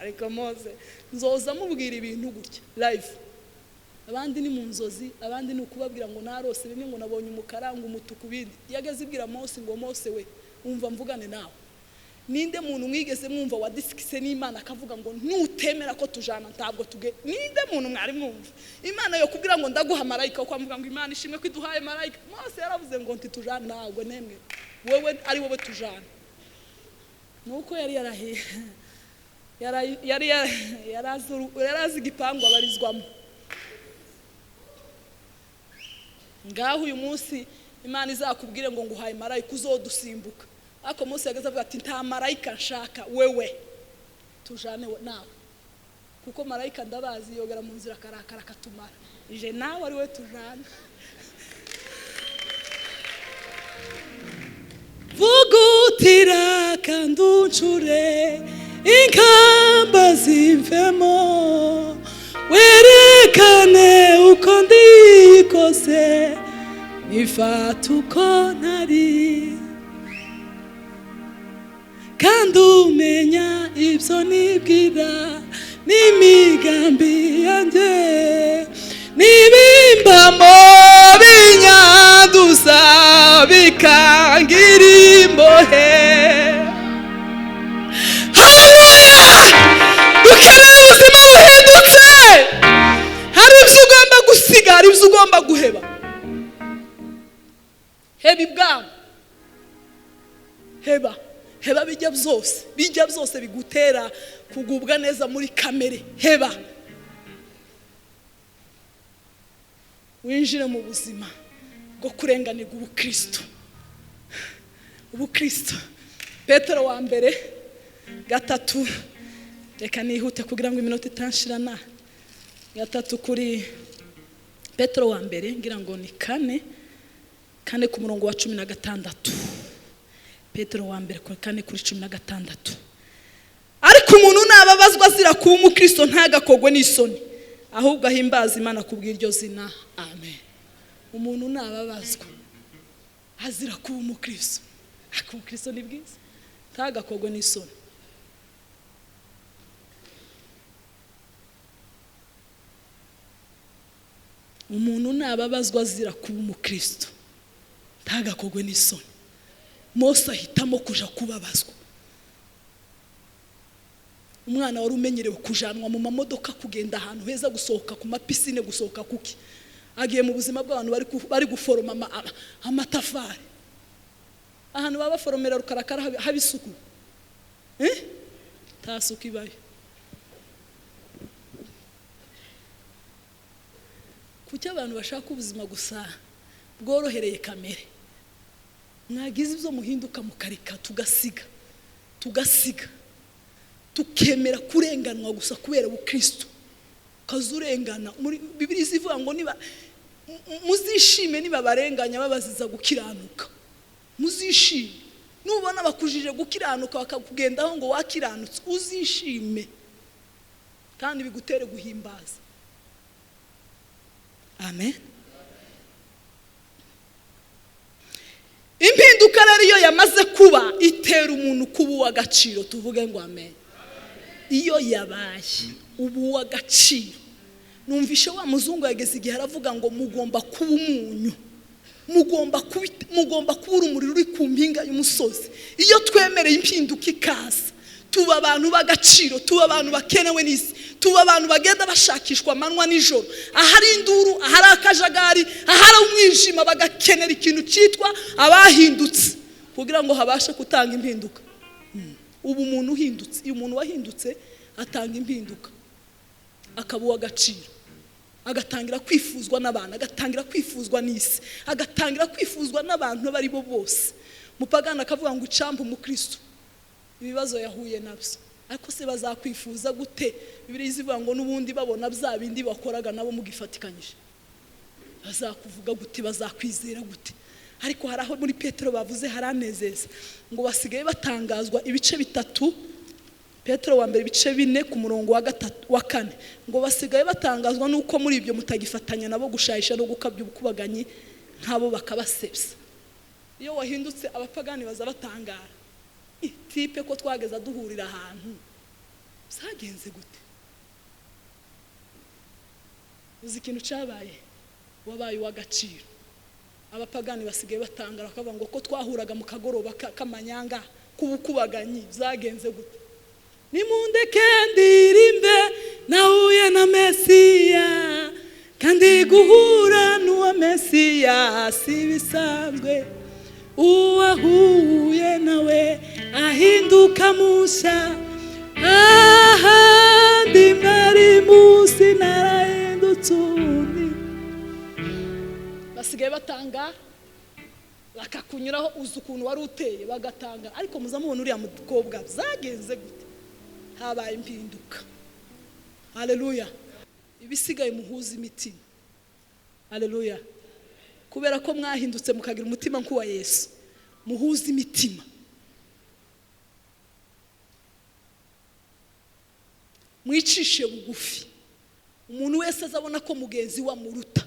Ariko Mose nzoza mubwira ibintu gutya live. Abandi ni mu nzozi, abandi ni ukubabwira ngo narose bimwe, ngo nabonye umukara, ngo umutuku bindi. Yageze ibwira Mose ngo Mose we umva mvugane nawe. Ninde muntu mwigeze mwumva wadisikise n'Imana akavuga ngo nutemera ko tujana ntabwo tuge? Ninde muntu mwari mwumva Imana yo kubwira ngo ndaguha marayika, uko avuga ngo Imana ishimwe ko iduhaye marayika? Mose yaravuze ngo ntitujana ntabwo nemwe, wewe ari wowe tujana. Nuko yarazi igipangu abarizwamo. Ngaho uyu munsi Imana izakubwire ngo nguhaye marayika uzodusimbuka. Ako Mose yagaze avuga ati nta marayika nshaka, wewe tujane nawe, kuko marayika ndabazi yogera mu nzira karakara katumara, ije nawe ari we tujana. Vugutira kanduncure inkamba zimvemo, werekane uko ndikose nifata uko ntari, kandi umenya ibyo nibwira n'imigambi yanjye, nibimbamo binyanduza bikangira imbohe. Haleluya! Dukeneye ubuzima buhindutse. Hari ibyo ugomba gusiga, hari ibyo ugomba guheba. Heba ibwami, heba bijya byose bigutera kugubwa neza muri kamere. Heba winjire mu buzima bwo kurenganirwa ubukristo. Petero wa mbere 3, reka nihute kugira ngo iminota itanshirana. 3 kuri Petero wa mbere ngira ngo ni 4 ku murongo wa 16. Petero wa mbere 4 kuri 16. Ariko umuntu nababazwa azira kuba umukristo ntagakogwe n'isoni, ahubwo ahimbaza Imana kubw'iryo zina. Amen. Umuntu nababazwa azira kuba umukristo, umukristo ni bwiza, ntagakogwe n'isoni. Umuntu nababazwa azira kuba umukristo ntagakogwe n'isoni. Mose ahitamo kuja kubabazwa. Umwana wari umenyerewe kujanwa mu mamodoka kugenda ahantu heza, gusohoka ku mapisine, gusohoka kuki, agiye mu buzima bw'abantu bari guforoma amatafari, ahantu baba baforomera rukarakara haba isuku, nta suku ibayo. Kuki abantu bashaka ubuzima gusa bworohereye kamere? Mwagize ibyo muhinduka mukareka tugasiga tukemera kurenganwa gusa kubera ubukristo. Kazurengana muri Bibiliya ivuga ngo niba muzishime niba barenganya babaziza gukiranuka, muzishime. Nubona bakujije gukiranuka bakakugendaho ngo wakiranutse, uzishime kandi bigutere guhimbaza. Amen. Impinduka rero iyo yamaze kuba itera umuntu kuba uw'agaciro, tuvuge ngo amen. Iyo yabaye ubu w'agaciro, numvishe wa muzungu yageze igihe aravuga ngo mugomba kuba umunyu, mugomba kuba urumuri ruri ku mpinga y'umusozi. Iyo twemereye impinduka ikaza, tuba abantu b'agaciro, tuba abantu bakenewe n'isi, tuba abantu bagenda bashakishwa amanywa n'ijoro, ahari induru, ahari akajagari, ahari umwijima, bagakenera ikintu cyitwa abahindutse kugira ngo habashe gutanga impinduka. Ubu umuntu uhindutse, iyo umuntu wahindutse atanga impinduka, akaba uw'agaciro, agatangira kwifuzwa n'abantu, agatangira kwifuzwa n'isi, agatangira kwifuzwa n'abantu abari bo bose. Mupagani akavuga ngo Ijambo umukristo ibibazo yahuye nabyo, ariko se bazakwifuza gute? Bibiliya ivuga ngo n'ubundi babona bya bindi bakoraga nabo mugifatikanyije, bazakuvuga gute? Bazakwizera gute? Ariko hari aho muri Petero bavuze haranezeza ngo basigaye batangazwa ibice bitatu, Petero wa mbere ibice 4 ku murongo wa 4, ngo basigaye batangazwa nuko muri ibyo mutagifatanya nabo gushayisha no gukabya ubukubaganyi nkabo bakabasebya. Iyo wahindutse abapagani baza batangara, tipe ko twageza duhurira ahantu zagenze gute? Uzi ikintu cyabaye? Wabaye uw'agaciro. Abapagani basigaye batangara bakavuga ngo ko twahuraga mu kagoroba k'amanyanga k'ubukubaganyi zagenze gute? Nimundeke ndirimbe nahuye na Mesiya, kandi guhura n'uwa Mesiya si bisanzwe. Uwahuye nawe ahinduka mushya, ahandi mwari musi narahindutse undi. Basigaye batanga bakakunyuraho, uzi ukuntu wari uteye bagatanga, ariko muzamubona uriya mukobwa zagenze gute? Habaye impinduka. Haleluya. Ibisigaye muhuza imitima. Haleluya. Kubera ko mwahindutse mukagira umutima nk'uwa Yesu, muhuza imitima. Mwicishe bugufi. Umuntu wese azabona ko mugenzi wa muruta.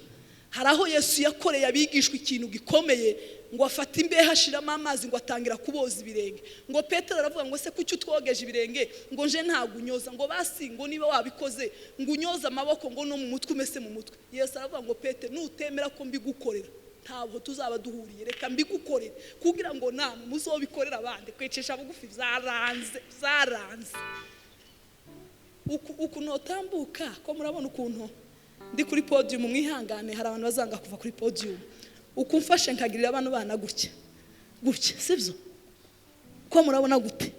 Hari aho Yesu yakoreye abigishwa ikintu gikomeye, ngo afata imbehe ashiramo amazi ngo atangira kuboza ibirenge. Ngo Petero aravuga ngo se kuki utwogeje ibirenge? Ngo nje ntago unyoza. Ngo basi ngo niba wabikoze ngo unyoza amaboko ngo no mu mutwe umese mu mutwe. Yesu aravuga ngo Petero, nutemera ko mbigukorera ntabwo tuzaba duhuriye, reka mbigukorera kugira ngo namwe muzobikorera abandi. Kwicisha bugufi zaranze. Uku notambuka ko murabona ukuntu ndi kuri podium, mwihangane hari abantu bazanga kuva kuri podium. Ukumfashe nkagirira abantu bana gutya sivyo? Ko murabona gute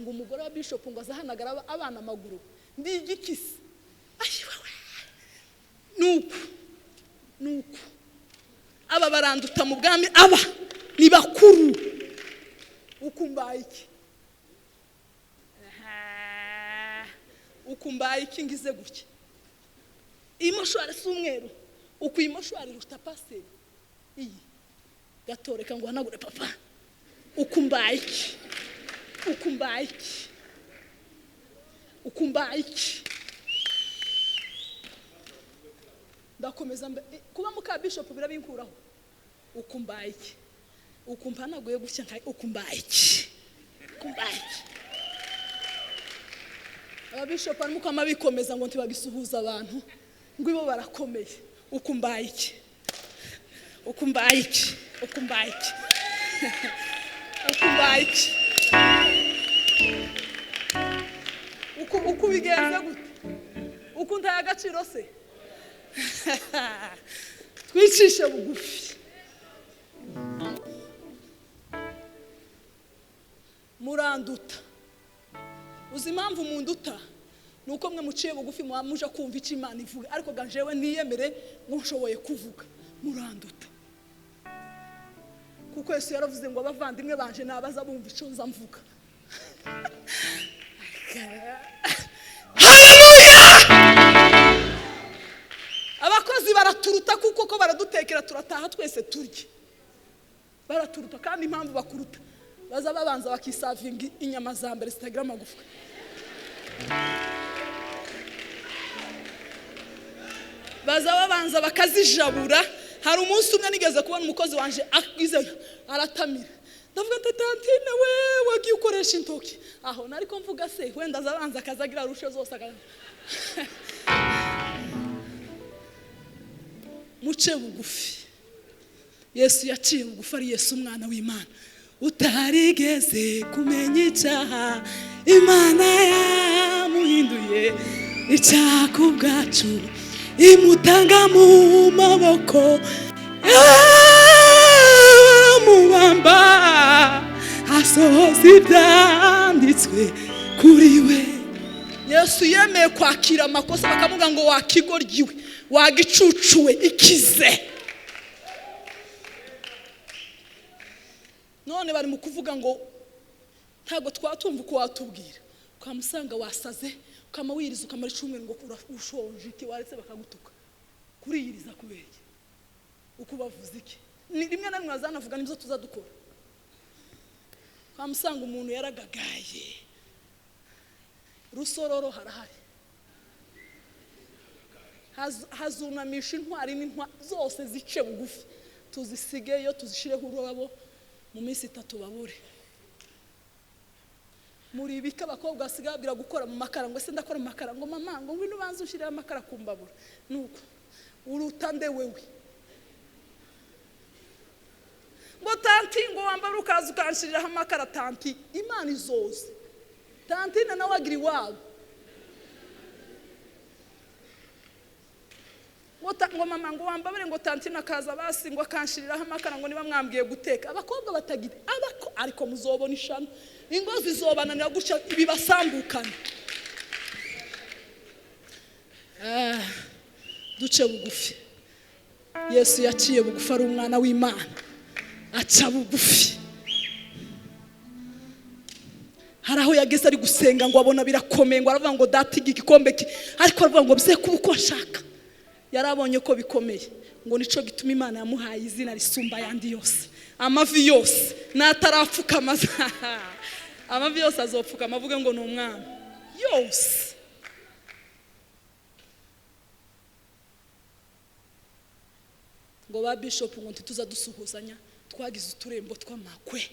ngo umugore wa bishop ngo azahanagara abana amaguru ndi igikisi? Nuko aba baranduta mu bwami, aba ni bakuru. Ukumbaye iki? Ukumbaye iki ngize gutya? Imoshwari s'umweru, uku imoshwari ruta paseri iyi gatoreka ngo hanagure papa. Ukumbaye iki? Ndakomeza kuba muka bishop birabinkuraho. Ukumbaye iki? Ukumpanaguye gutya nka ukumbaye iki? Ababishop ariko amabikomeza ngo ntibagisuhuza abantu ngo ibo barakomeye. Ukumbaye iki? Uku bigenze gute? Uku ntaye agaciro se? twicishe bugufi. Muranduta. Uzi impamvu munduta? Nuko mwe muciye bugufi muje kumva icyo Imana ivuga, ariko ganjewe niyemere ngo nshoboye kuvuga. Muranduta. Kuko Yesu yaravuze ngo abavandimwe banje nabaza bumva icyo nza mvuga. Abakozi baraturuta kuko ko baradutekera turataha twese turye. Baraturuta kandi impamvu bakuruta baza babanza bakisavinga inyama za mbere zitagira amagufwa. Baza babanza bakazijabura. Hari umunsi umwe nigeze kubona umukozi wanje akize aratamira. Ndavuga ati tantine we wagiye ukoresha intoki. Aho nariko mvuga se wenda zabanza akazagira rushe zose akaza. Muce bugufi. Yesu yaciye bugufi, ari Yesu umwana w'Imana. Utarigeze kumenya icyaha, Imana yamuhinduye icyaha ku bwacu, imutanga mu maboko y'abamubamba, asohoza ibyanditswe kuri we. Yesu yemeye kwakira amakosa, bakavuga ngo wakigoryiwe, wagicucuwe, ikize. None bari mu kuvuga ngo ntago twatumva uko watubwira, ukamusanga wasaze, ukamawiriza ukamara icumwe ngo ushonje iki waretse bakagutuka. Kuriyiriza kubeye uko bavuze iki? Ni rimwe na rimwe azanavuga nibyo tuzadukora. Ukamusanga umuntu yaragagaye, rusororo harahari, hazunamisha intwari n'intwa zose zice bugufi, tuzisigeyo tuzishireho ururabo mu minsi 3 babure. Muri bika abakobwa basigagira gukora mu makara, ngo se ndakora mu makara, ngo mama ngo ngwino banze ushirira amakara kumbabura. Nuko urutande wewe ngo tanti ngo wambara ukaza ukanshirira amakara. Tanti Imana izoze, tanti na nawe agira iwabo. Ngo mama ngo wambabare, ngo tanti nakaza basi ngo akanshirira amakara, ngo niba mwambwiye guteka. Abakobwa batagira ariko muzobona ishano, ingozi zobananira guca ibibasambukana. Duce bugufi. Yesu yaciye bugufi, ari umwana w'Imana, aca bugufi. Haraho yageze ari gusenga ngo abona birakomeye, ngo aravuga ngo datiga igikombe ki, ariko aravuga ngo bise kuko nshaka. Yarabonye ko bikomeye, ngo nico gituma Imana yamuhaye izina risumba yandi yose. Amavi yose natarapfukama, amavi yose azopfukama avuge ngo ni umwana yose. Ngo ba bishop ngo tuza dusuhuzanya, twagize uturembo tw'amakwe.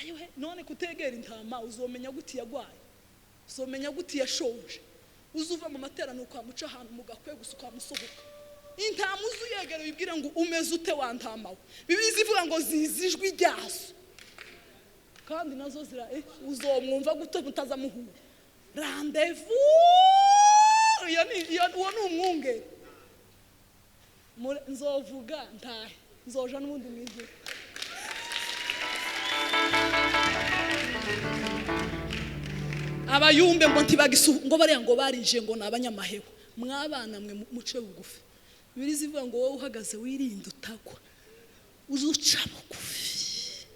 Ayohe none kutegera intama uzomenya guti yagwaye, uzomenya guti yashonje. Uzuva mu materano kwa muca ahantu mugakwe gusuka musohoka. Intama uzuyegera bibwira ngo umeze ute wantamawe. Bibizi ivuga ngo zizijwe ryaso. Kandi nazo zira uzomwumva gute mutaza muhura. Rendez-vous. Uwo ni umwungere. Nzovuga ntahe. Nzoja n'ubundi mwigira. Abayumbe ngo ntibagisu ngo bari ngo barije ngo nabanyamahewe. Mwabana mwe muce bugufi. Birizi ivuga ngo wowe uhagaze wirinde utagwa, uzuca bugufi,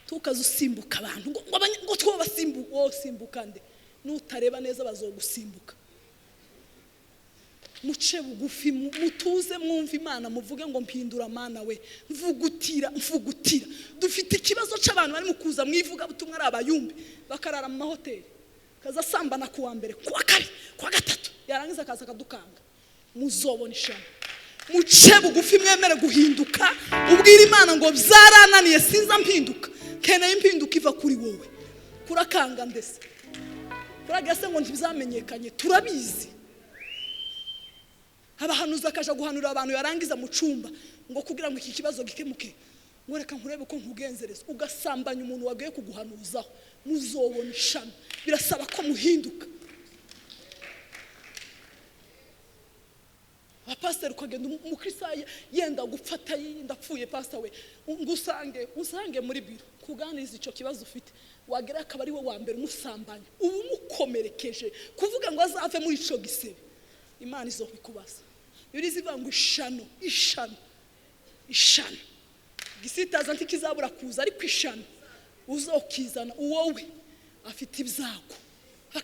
tukazusimbuka abantu ngo two basimbuka. Wowe simbuka nde? Nutareba neza bazogusimbuka. Muce bugufi, mutuze mwumva Imana, muvuge ngo mpindura Mana we, mvugutira. Dufite ikibazo c'abantu bari mukuza mwivuga butumwa ari abayumbe, bakarara mu mahoteli, kaza sambana kuwa mbere, kuwa kare, kuwa gatatu, yarangiza kaza kadukanga. Muzobona ishano. Muce bugufi, mwemere guhinduka, ubwira Imana ngo byarananiye sinza mpinduka, keneye impinduka iva kuri wowe. Kurakanga ndese, kuragase ngo ntibizamenyekanye, turabizi. Abahanuza akaja guhanura abantu yarangiza mu cumba ngo kugira ngo iki kibazo gikemuke, ngo reka nkurebe ko nkugenzereza, ugasambanya umuntu wagiye kuguhanuzaho. Muzobona ishano. Birasaba ko muhinduka. pastor ukagenda umukristo yenda gupfata ndapfuye pastor we usange muri biro kuganiriza ico kibazo ufite wagera akaba ari we wa mbere umusambanya ubu mukomerekeje kuvuga ngo azave muri ico gisebe Imana izobikubaza Bibiliya ivuga ngo ishano gisitaza ntikizabura kuza ariko ishano uzokizana uwowe afite ibyago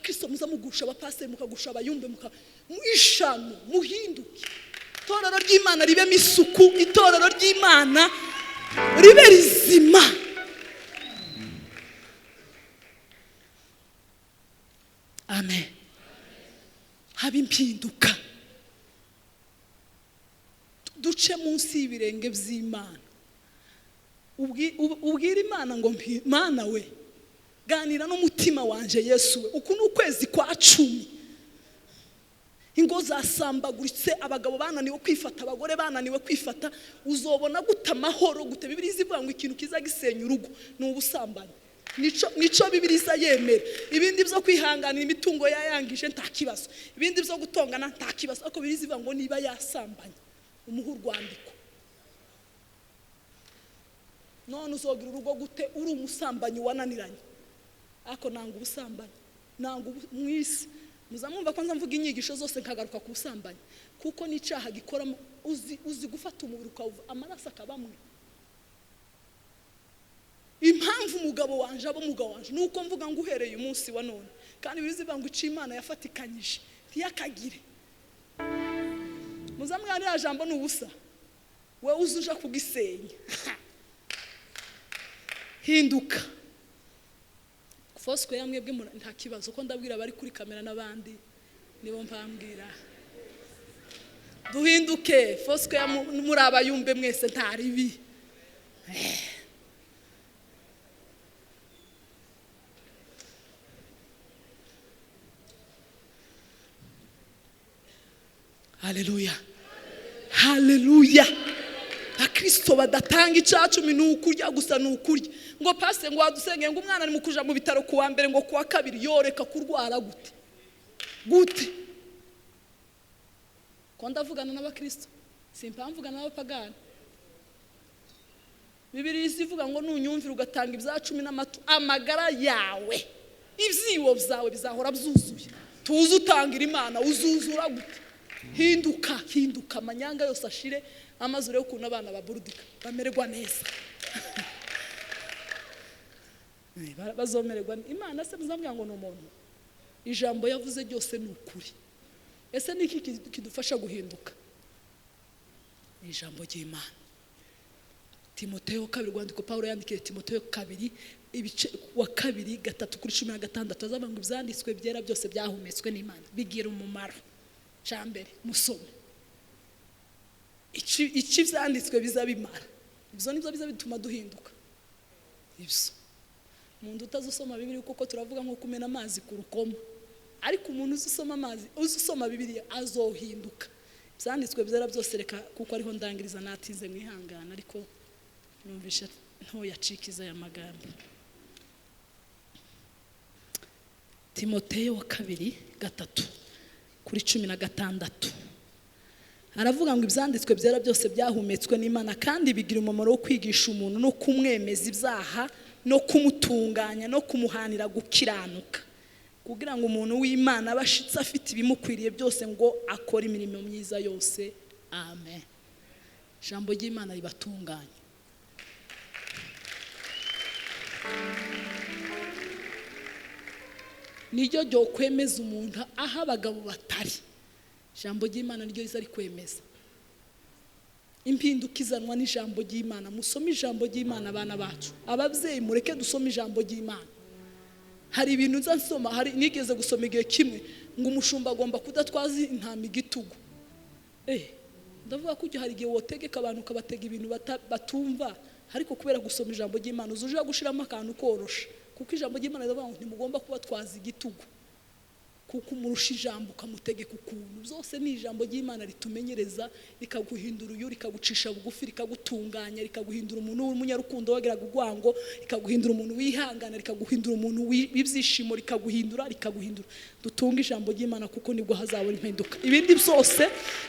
Kristo muzamugusha abapasiteri mukagusha abayumbe ishano muhinduke itorero ry'Imana ribe misuku itorero ry'Imana ribe rizima amen habe impinduka duce munsi y'ibirenge by'Imana ubwira Imana ngo Mana we ganira n'umutima wanje Yesu we uku n'ukwezi kwa 10 ingo zasambaguritse abagabo bananiwe kwifata abagore bananiwe kwifata uzobona guta amahoro gute Bibiliya ivuga ngo ikintu kiza gisenya urugo n'ubusambanyi nico Bibiliya yemera ibindi byo kwihanganira imitungo yayangije nta kibazo ibindi byo gutongana nta kibazo ariko Bibiliya ivuga ngo niba yasambanye umuhu rwandiko none uzogira urugo gute uri umusambanyi wananiranye ako nanga ubusambanyi nanga mwisi muzamumva ko nzamvuga inyigisho zose nkagaruka ku busambanyi kuko nicaha gikora uzi gufata umubiri ukava amaraso akabamwe impamvu umugabo wanje nuko mvuga ngo uhereye umunsi wa none kandi bizivuga ngo Imana yafatikanyije ntiyakagire muzamwana ya jambo n'ubusa we uzuja kugisenya hinduka Fosco yamwebwe nta kibazo ko ndabwira bari kuri kamera nabandi nibo mpambwira duhinduke Fosco muri abayumbe mwese ntaribi Haleluya Kristo badatanga icacumi n'ukurya gusa n'ukurya ngo pastor ngo wadusenge ngo umwana ari mukuja mu bitaro kuwa mbere ngo kuwa kabiri yoreka kurwara gute ko ndavugana n'abakristo simpamvugana n'abapagani Bibiliya ivuga ngo nunyumvira ugatanga ibya 10 n'amatu amagara yawe ibyiwo byawe bizahora byuzuye tuzi utangira Imana uzuzura gute hinduka amanyanga yose ashire amazure yo kuntu abana baburudika bamererwa neza bazomererwa Imana se muzambwira ngo n'umuntu ijambo yavuze byose n'ukuri ese niki kidufasha guhinduka ijambo ry'Imana Timoteyo 2 rwandiko Paulo yandikiye Timoteyo 2 ibice wa 2:3-16 azaba ngo ibyanditswe byera byose byahumetswe n'Imana bigira umumaro cyambere musome iki byanditswe bizabimara ibyo nibyo bizabituma duhinduka ibyo umuntu utazusoma Bibiliya kuko turavuga nko kumena amazi ku rukoma ariko umuntu uzusoma Bibiliya azohinduka byanditswe byera byose reka kuko ariho ndangiriza natize mwihangana ariko numvisha ntoyacikiza ya magambo Timoteyo 2:3-16 aravuga ngo ibyanditswe byera byose byahumetswe n'Imana kandi bigira umumaro wo kwigisha umuntu no kumwemeza ibyaha no kumutunganya no kumuhanira gukiranuka kugira ngo umuntu w'Imana abashitse afite ibimukwiriye byose ngo akore imirimo myiza yose amen Ijambo ry'Imana ribatunganya niryo ryo kwemeza umuntu aho abagabo batari Ijambo ry'Imana niryo riza rikwemeza impinduka izanwa n'ijambo ry'Imana musome ijambo ry'Imana abana bacu abavyeyi mureke dusome ijambo ry'Imana hari ibintu nzasoma hari nigeze gusoma igihe kimwe ngo umushumba agomba kudatwaza intama igitugu ndavuga ko hari igihe wotegeka abantu kabatega ibintu batumva ariko kubera gusoma ijambo ry'Imana uzuje gushiramo akantu korosha kuko ijambo ry'Imana rivuga ngo ntimugomba kubatwaza igitugu kuko umurusha ijambo ukamutegeka ukuntu. Byose ni ijambo ry'Imana ritumenyereza, rikaguhindura uyu, rikagucisha bugufi, rikagutunganya, rikaguhindura umuntu w'umunyarukundo wagiraga urwango, rikaguhindura umuntu wihangana, rikaguhindura umuntu w'ibyishimo, rikaguhindura. Dutunga ijambo ry'Imana kuko nibwo hazabona impinduka. Ibindi byose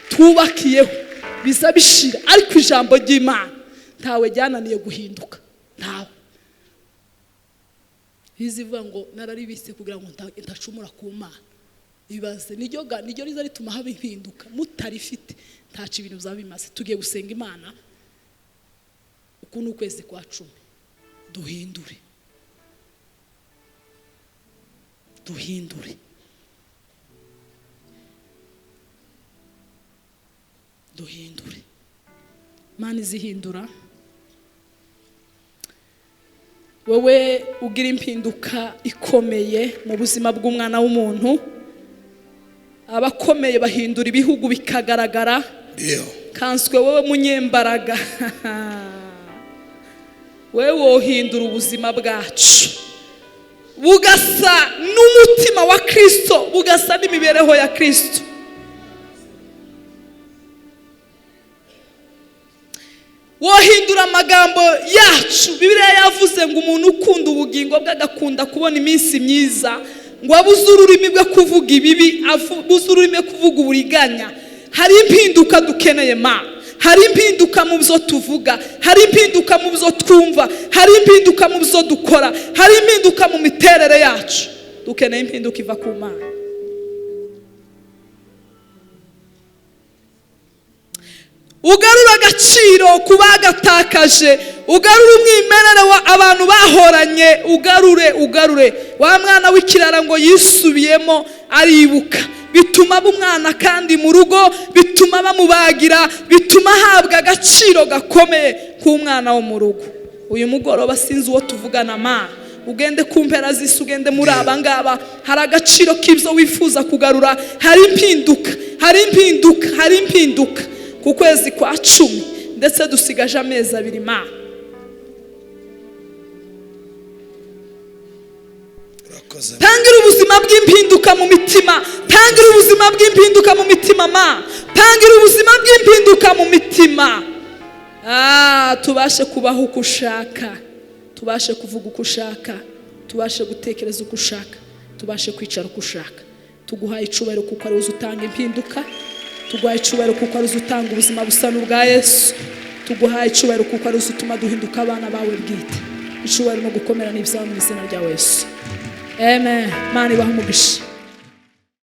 twubakiyeho biza bishira, ariko ijambo ry'Imana ntawe ryananiye guhinduka, ntawe. Bizivuga ngo nararibise kugira ngo ntacumura ku Mana. Ibaze niryo riza rituma haba impinduka. Mutarifite ntaci ibintu bizaba bimaze. Tugiye gusenga Imana uku n'ukwezi kwa 10 duhindure. Mana izihindura. Wowe ugira impinduka ikomeye mu buzima bw'umwana w'umuntu. Abakomeye bahindura ibihugu bikagaragara. Kanswe wowe munyembaraga. Wewe wohindura ubuzima bwacu bugasa n'umutima wa Kristo, bugasa n'imibereho ya Kristo. Wohindura amagambo yacu. Bibiliya yavuze ngo umuntu ukunda ubugingo bwe agakunda kubona iminsi myiza, ngo abuze ururimi bwe kuvuga ibibi, abuze ururimi kuvuga uburiganya. Hari impinduka dukeneye Mana. Hari impinduka mu byo tuvuga, hari impinduka mu byo twumva, hari impinduka mu byo dukora, hari impinduka mu miterere yacu. Dukeneye impinduka iva ku Mana. Ugarura agaciro kubagatakaje, ugarura umwimerere wa abantu bahoranye, ugarure. Wa mwana w'ikirara ngo yisubiyemo aribuka. Bituma bumwana kandi mu rugo, bituma bamubagira, bituma habwa agaciro gakomeye ku mwana wo mu rugo. Uyu mugoroba sinzi uwo tuvugana Mana. Ugende kumpera zisi, ugende muri abangaba. Hari agaciro k'ibyo wifuza kugarura. Hari impinduka ku kwezi kwa 10 ndetse dusigaje amezi 2 Mana. Tangira ubuzima bw'impinduka mu mitima. Tangira ubuzima bw'impinduka mu mitima Mana. Tangira ubuzima bw'impinduka mu mitima. Tubashe kubaho uko ushaka, tubashe kuvuga uko ushaka, tubashe gutekereza uko ushaka, tubashe kwicara uko ushaka. Tuguhaye icubahiro kuko ari uzutanga impinduka. Tuguhaye icubahiro kuko ari uzutanga ubuzima busa n'ubwa Yesu. Tuguhaye icubahiro kuko ari uzutuma duhinduka abana bawe bwite. Icubahiro no gukomera n'ibyawe mu izina rya Yesu. Amen. Mana ibahe umugisha.